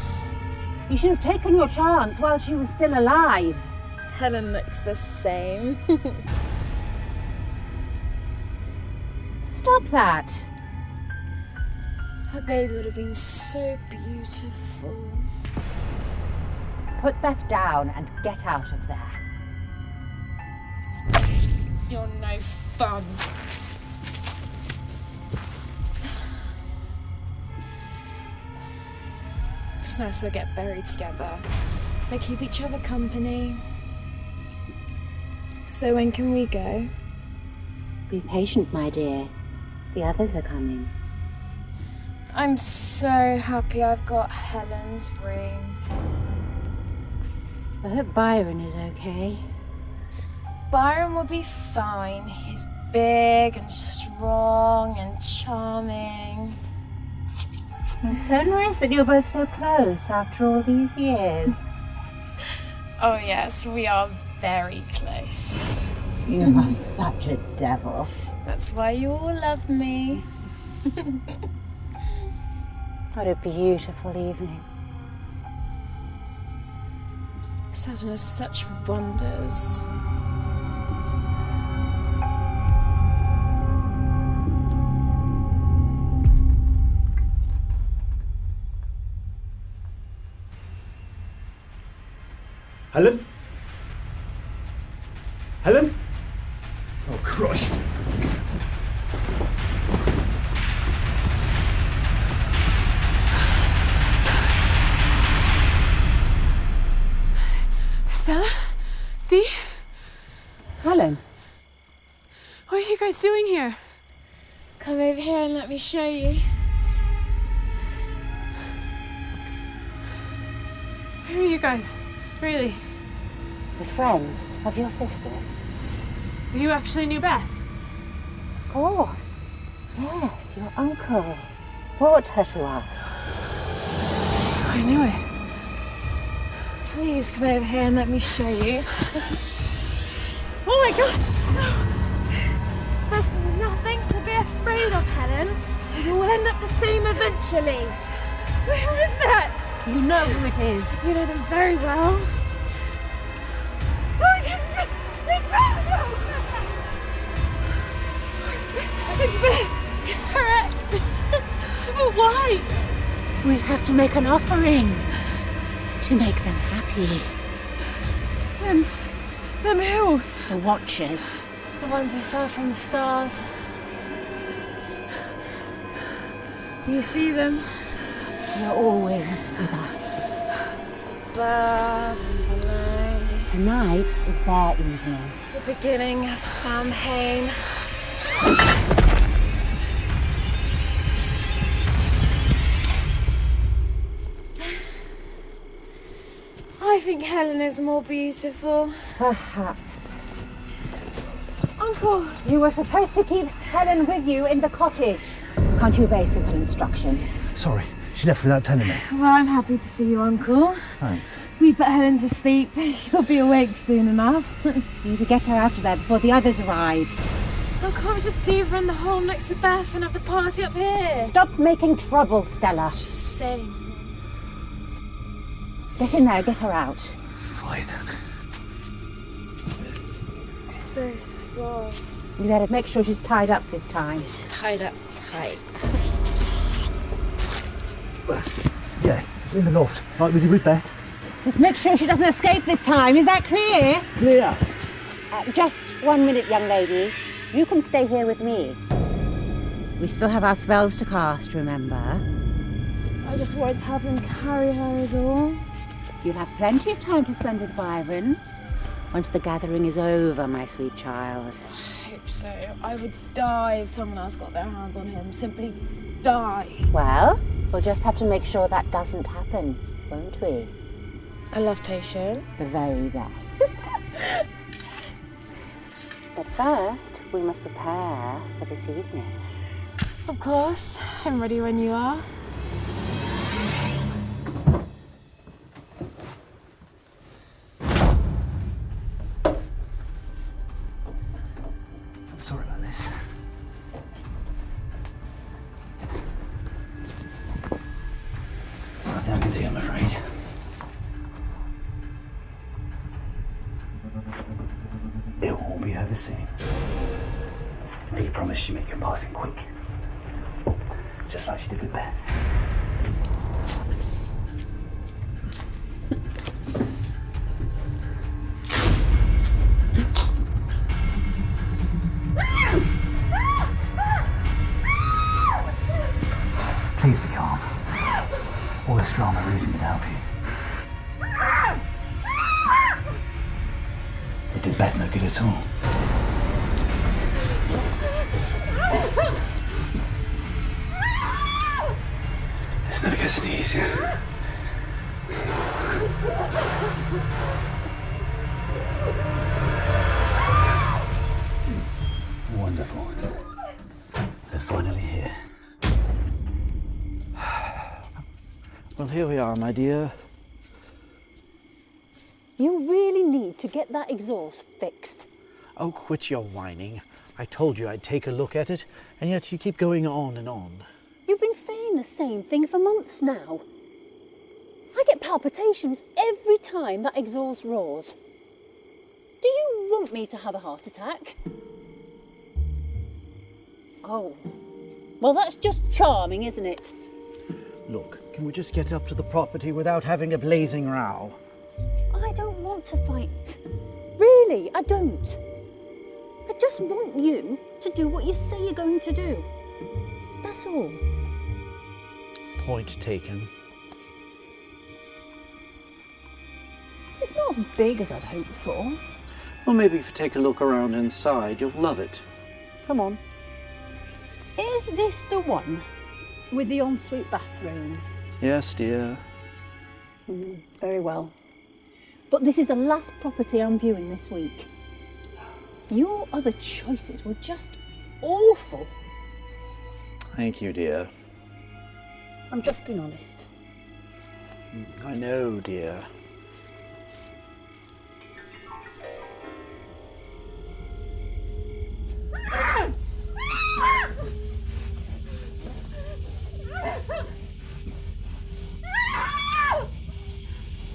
E: You should have taken your chance while she was still alive.
F: Helen looks the same.
E: Stop that.
F: Her baby would have been so beautiful.
E: Put Beth down and get out of there.
F: You're no fun. It's nice they'll get buried together. They keep each other company. So when can we go?
E: Be patient, my dear. The others are coming.
F: I'm so happy I've got Helen's ring.
E: I hope Byron is okay.
F: Byron will be fine. He's big and strong and charming.
E: It's so nice that you're both so close after all these years.
F: Oh yes, we are very close.
E: You are such a devil.
F: That's why you all love me.
E: What a beautiful evening.
F: Saturn has such wonders.
C: Helen? Helen? Oh, Christ.
B: Stella? Dee?
E: Helen?
B: What are you guys doing here?
F: Come over here and let me show you.
B: Who are you guys? Really?
E: We're friends of your sister's.
B: You actually knew Beth?
E: Of course. Yes, your uncle brought her to us.
B: I knew it.
F: Please come over here and let me show you.
B: Oh my God!
F: There's nothing to be afraid of, Helen. You'll end up the same eventually.
B: Where is that?
E: You know who it is.
F: You know them very well.
B: Oh, it's Beth! It's Beth!
F: Correct.
B: But why?
S: We have to make an offering to make them happy.
B: Them who?
S: The Watchers.
F: The ones who fell from the stars. You see them?
S: You're always with us.
F: Above and below.
E: Tonight is their evening.
F: The beginning of Samhain. I think Helen is more beautiful.
E: Perhaps.
F: Uncle!
E: You were supposed to keep Helen with you in the cottage. Can't you obey simple instructions?
M: Sorry, she left without telling me.
F: Well, I'm happy to see you, Uncle.
M: Thanks.
F: We put Helen to sleep. She'll be awake soon enough.
E: You need to get her out of there before the others arrive.
F: I can't just leave her in the hall next to Beth and have the party up here.
E: Stop making trouble, Stella.
F: Just saying.
E: Get in there, get her out.
M: Fine.
F: So strong.
E: You better make sure she's tied up this time.
F: Tied up tight.
M: Yeah, in the loft. Right with you with Beth.
E: Just make sure she doesn't escape this time. Is that clear?
M: Clear.
E: Just 1 minute, young lady. You can stay here with me. We still have our spells to cast, remember?
F: I just wanted to have him carry her is all.
E: You'll have plenty of time to spend with Byron. Once the gathering is over, my sweet child.
F: I hope so. I would die if someone else got their hands on him. Simply die.
E: Well, we'll just have to make sure that doesn't happen, won't we?
F: I love patient.
E: The very best. But first, we must prepare for this evening.
F: Of course. I'm ready when you are.
M: I'm sorry about this.
H: There's nothing I can do, I'm afraid. It will all be over soon. Dee promised she'd make your passing quick. Just like she did with Beth.
G: Please be calm. All this drama really isn't going to help you. It did Beth no good at all.
H: This never gets any easier. Wonderful. They're finally here.
M: Well, here we are, my dear.
U: You really need to get that exhaust fixed.
M: Oh, quit your whining. I told you I'd take a look at it, and yet you keep going on and on.
U: You've been saying the same thing for months now. I get palpitations every time that exhaust roars. Do you want me to have a heart attack? Oh, well, that's just charming, isn't it?
M: Look, can we just get up to the property without having a blazing row?
U: I don't want to fight. Really, I don't. I just want you to do what you say you're going to do. That's all.
M: Point taken.
U: It's not as big as I'd hoped for.
M: Well, maybe if you take a look around inside, you'll love it. Come on.
U: Is this the one with the ensuite bathroom?
M: Yes, dear.
U: Very well. But this is the last property I'm viewing this week. Your other choices were just awful.
M: Thank you, dear.
U: I'm just being honest.
M: I know, dear.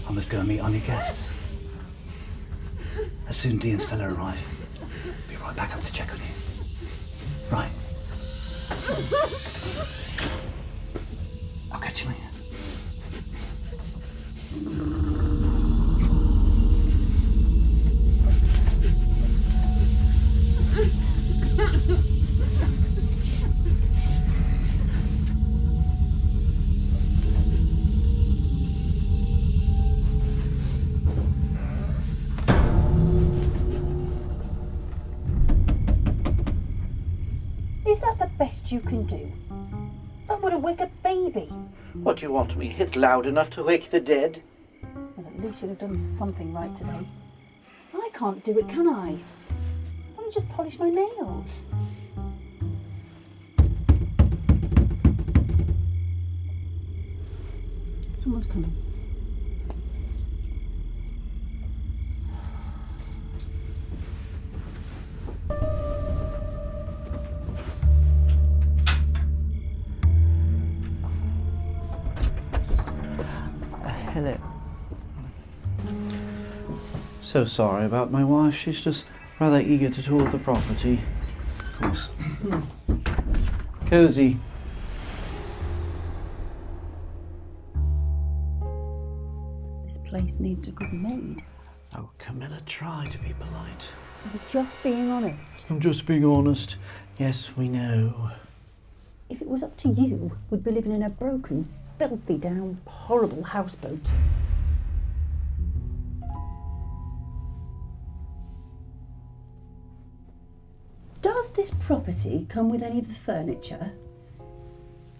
G: I must go and meet our new guests. As soon as Dee and Stella arrive, be right back up to check on you. Right. I'll catch you later.
U: Is that the best you can do? That would have waked a baby.
M: What do you want me? Hit loud enough to wake the dead?
U: Well, at least you'd have done something right today. I can't do it, can I? Let me just polish my nails. Someone's coming.
M: Hello. So sorry about my wife. She's just rather eager to tour the property.
G: Of course.
M: Cozy.
U: This place needs a good maid.
M: Oh, Camilla, try to be polite.
U: I'm just being honest.
M: I'm just being honest. Yes, we know.
U: If it was up to you, we'd be living in a broken, filthy down, horrible houseboat. Does this property come with any of the furniture?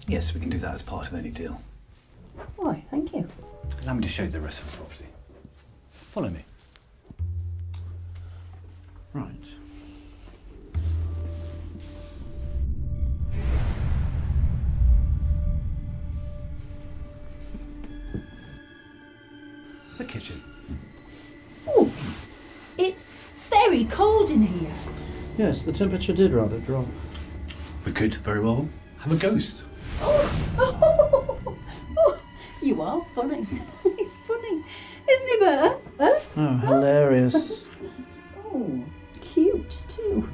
G: Yes, we can do that as part of any deal.
U: Why, thank you.
G: Allow me to show you the rest of the property. Follow me.
M: Right.
G: The kitchen.
U: Oh, it's very cold in here.
M: Yes, the temperature did rather drop.
G: We could very well have a ghost.
U: You are funny. He's funny. Isn't he, Bert? Huh?
M: Oh, hilarious.
U: Oh, cute too.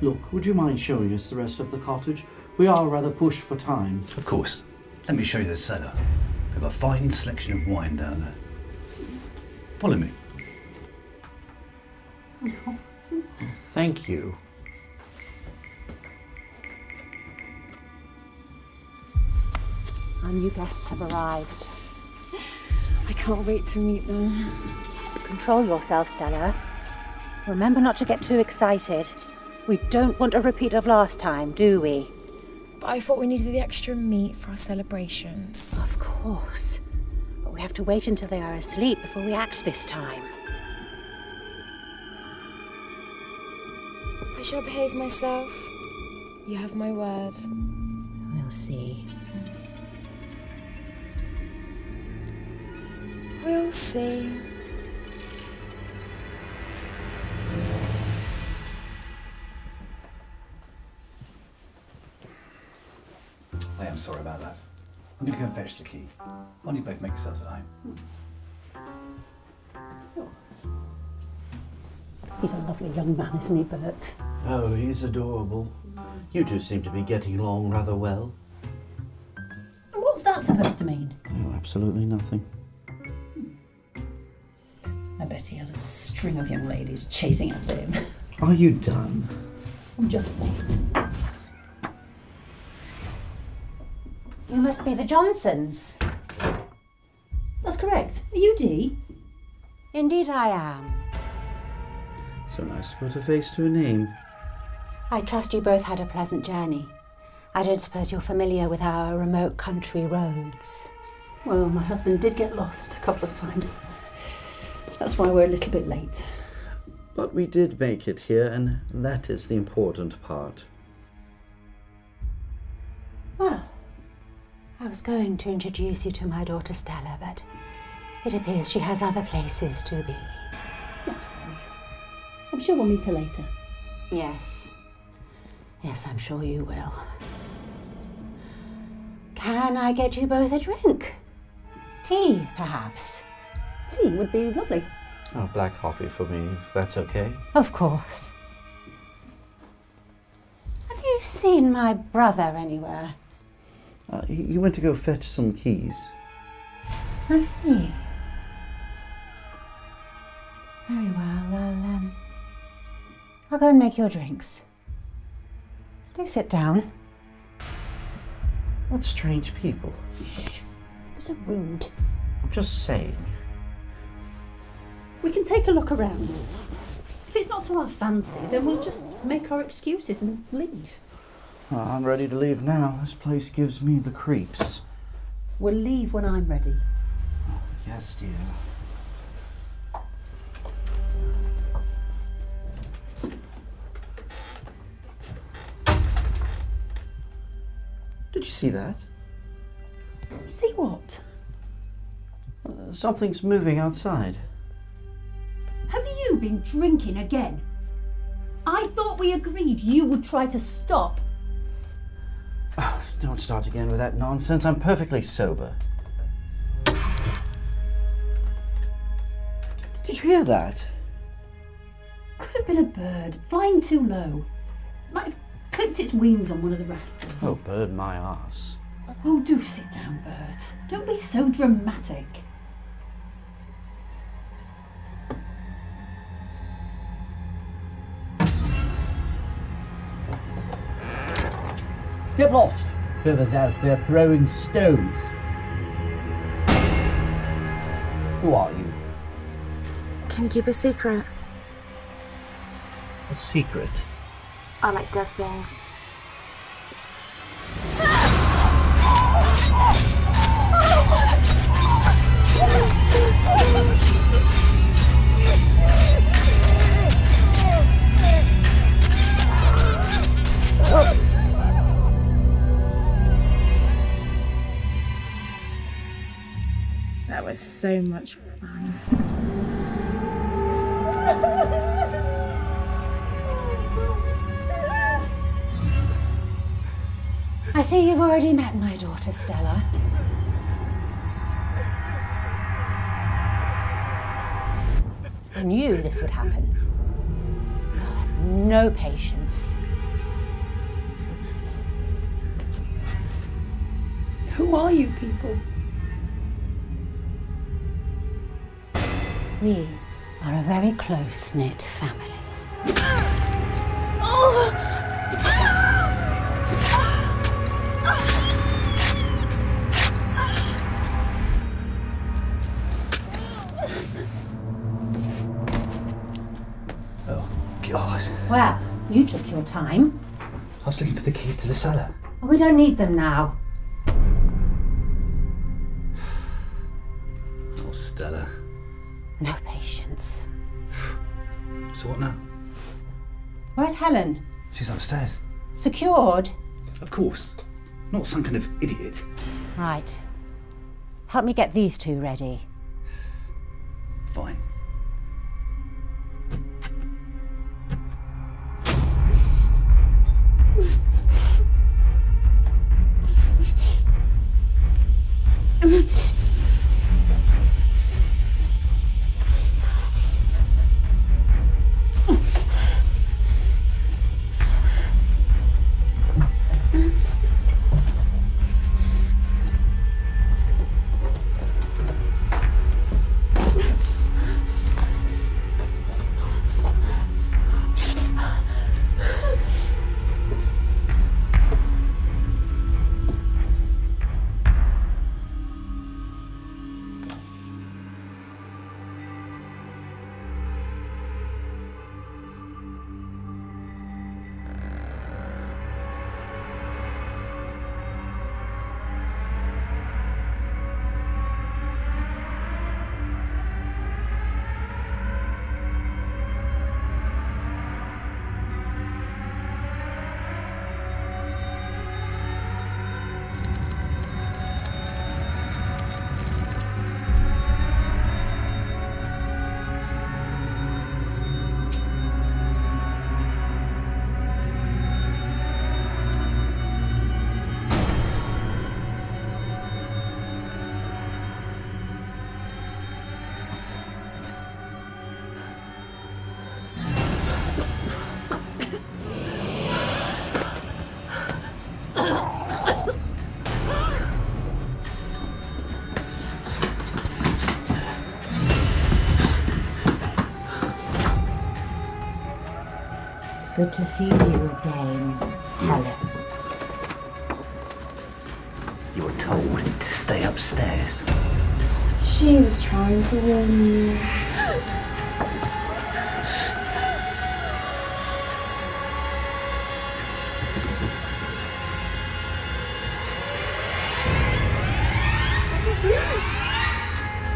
M: Look, would you mind showing us the rest of the cottage? We are rather pushed for time.
G: Of course. Let me show you the cellar. We have a fine selection of wine down there. Follow me.
M: Thank you.
E: Our new guests have arrived. I can't wait to meet them. Control yourself, Stella. Remember not to get too excited. We don't want a repeat of last time, do we?
R: But I thought we needed the extra meat for our celebrations.
E: Of course. But we have to wait until they are asleep before we act this time.
R: I shall behave myself. You have my word.
E: We'll see.
R: We'll see.
G: I am sorry about that. I'm going to go and fetch the key. Why don't you both make yourselves at home?
U: He's a lovely young man, isn't he, Bert?
M: Oh, he's adorable. You two seem to be getting along rather well.
U: What's that supposed to mean?
M: Oh, absolutely nothing.
U: I bet he has a string of young ladies chasing after him.
M: Are you done?
U: I'm just saying.
E: You must be the Johnsons.
U: That's correct. Are you Dee?
E: Indeed I am.
M: So nice to put a face to a name.
E: I trust you both had a pleasant journey. I don't suppose you're familiar with our remote country roads.
U: Well, my husband did get lost a couple of times. That's why we're a little bit late.
A: But we did make it here, and that is the important part.
E: Well, I was going to introduce you to my daughter Stella, but it appears she has other places to be.
U: Not to worry. I'm sure we'll meet her later.
E: Yes. Yes, I'm sure you will. Can I get you both a drink? Tea, perhaps?
U: Tea would be lovely.
A: Oh, black coffee for me, if that's okay.
E: Of course. Have you seen my brother anywhere?
A: He went to go fetch some keys.
E: I see. Very well, I'll go and make your drinks. Do sit down.
A: What strange people.
U: Shh. So rude.
A: I'm just saying.
U: We can take a look around. If it's not to our fancy, then we'll just make our excuses and leave.
A: I'm ready to leave now. This place gives me the creeps.
U: We'll leave when I'm ready.
A: Yes, dear. Did you see that?
U: See what?
A: Something's moving outside.
U: Have you been drinking again? I thought we agreed you would try to stop.
A: Oh, don't start again with that nonsense. I'm perfectly sober. Did you hear that?
U: Could have been a bird flying too low. Might have clipped its wings on one of the rafters.
A: Oh, bird my arse.
U: Oh, do sit down, Bert. Don't be so dramatic.
M: Get lost! Whoever's out there throwing stones. Who are you?
B: Can you keep a secret?
M: A secret?
B: I like dead things. That was so much fun.
E: I see you've already met my daughter, Stella. I knew this would happen. Girl has no patience.
U: Who are you people?
E: We are a very close-knit family.
H: Oh, God.
E: Well, you took your time.
H: I was looking for the keys to the cellar.
E: Oh, we don't need them now.
H: Oh, Stella.
E: No patience.
H: So what now?
E: Where's Helen?
H: She's upstairs.
E: Secured?
H: Of course. Not some kind of idiot.
E: Right. Help me get these two ready.
H: Fine.
E: Good to see you again, Helen.
H: You were told to stay upstairs.
F: She was trying to warn you.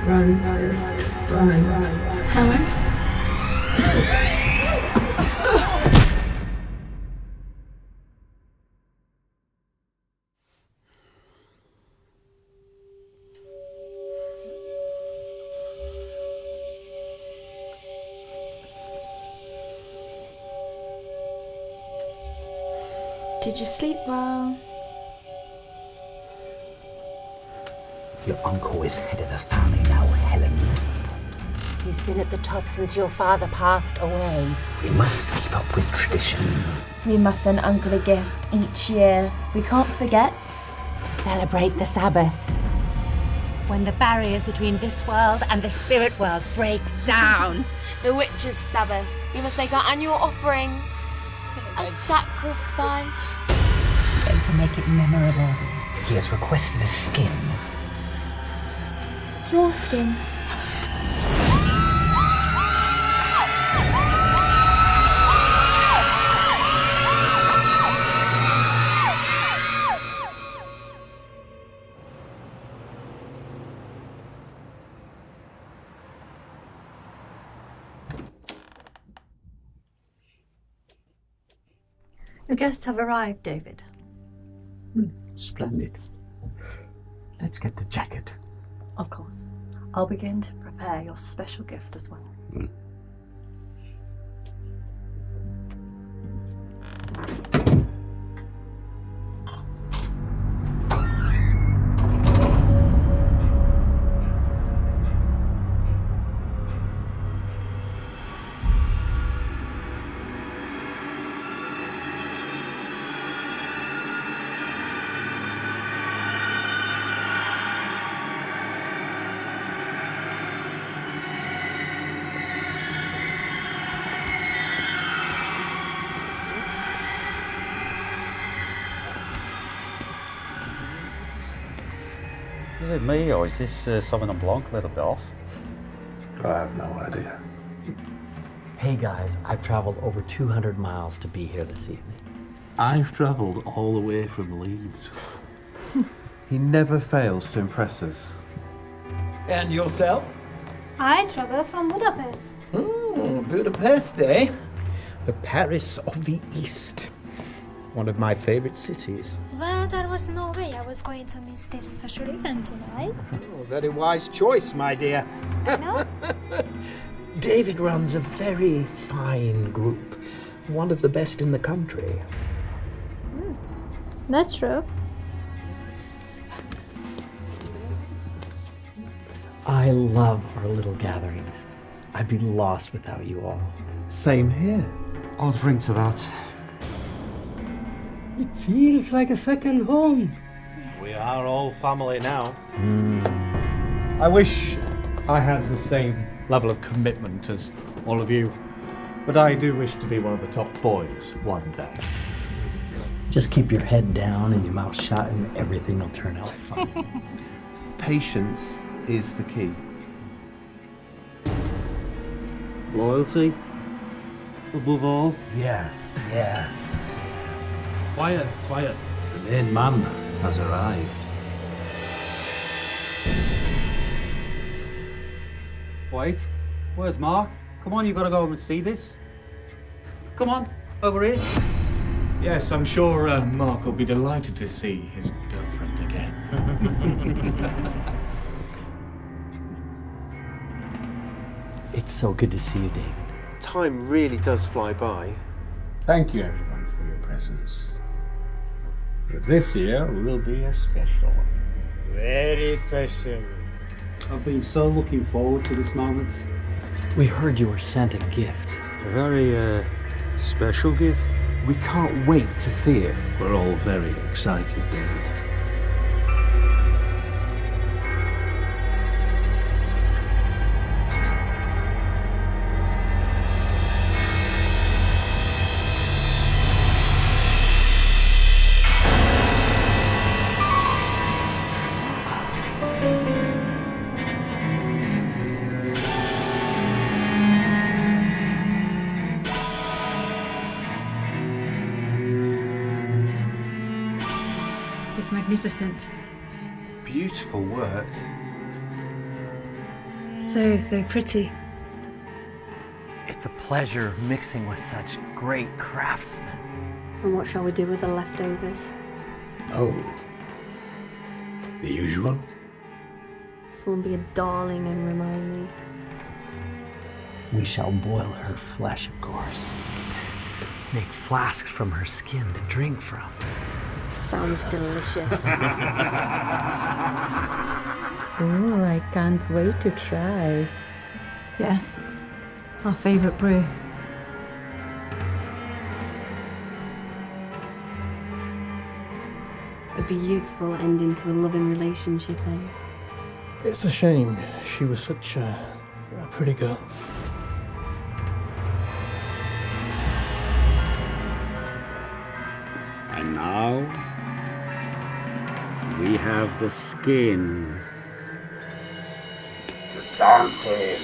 B: Run, sis, run.
F: Helen? Did you sleep well?
H: Your uncle is head of the family now, Helen.
E: He's been at the top since your father passed away.
H: We must keep up with tradition.
F: We must send Uncle a gift each year. We can't forget.
E: To celebrate the Sabbath. When the barriers between this world and the spirit world break down.
F: The witch's Sabbath. We must make our annual offering. A sacrifice.
H: I'm going to make it memorable. He has requested a skin.
F: Your skin.
D: Your guests have arrived, David.
C: Splendid. Let's get the jacket.
D: Of course. I'll begin to prepare your special gift as well.
A: Is it me, or is this Sauvignon Blanc a little bit off?
N: I have no idea.
Q: Hey guys, I've traveled over 200 miles to be here this evening.
V: I've travelled all the way from Leeds. He never fails to impress us.
W: And yourself?
J: I travel from Budapest.
W: Budapest, eh? The Paris of the East. One of my favorite cities.
J: Well, there was no way I was going to miss this special event tonight.
W: Oh, very wise choice, my dear.
J: I know.
W: David runs a very fine group. One of the best in the country.
J: That's true.
Q: I love our little gatherings. I'd be lost without you all.
V: Same here.
A: I'll drink to that.
W: It feels like a second home.
M: We are all family now. I wish I had the same level of commitment as all of you, but I do wish to be one of the top boys one day.
Q: Just keep your head down and your mouth shut and everything will turn out fine.
V: Patience is the key.
A: Loyalty, above all.
Q: Yes, yes.
N: Quiet, quiet. The main man has arrived.
A: Wait, where's Mark? Come on, you've got to go and see this. Come on, over here.
W: Yes, I'm sure Mark will be delighted to see his girlfriend again.
Q: It's so good to see you, David.
V: Time really does fly by.
C: Thank you, everyone, for your presence. But this year will be a special one.
W: Very special.
A: I've been so looking forward to this moment.
Q: We heard you were sent a gift.
A: A very, special gift.
V: We can't wait to see it.
N: We're all very excited, David.
I: It's magnificent.
O: Beautiful work.
I: So pretty.
Q: It's a pleasure mixing with such great craftsmen.
T: And what shall we do with the leftovers?
Q: Oh. The usual?
T: Someone be a darling and remind me.
Q: We shall boil her flesh, of course. Make flasks from her skin to drink from.
T: Sounds delicious.
E: Oh, I can't wait to try.
D: Yes. Our favourite brew.
T: A beautiful ending to a loving relationship, eh?
M: It's a shame. She was such a pretty girl.
C: And now we have the skin to dance in.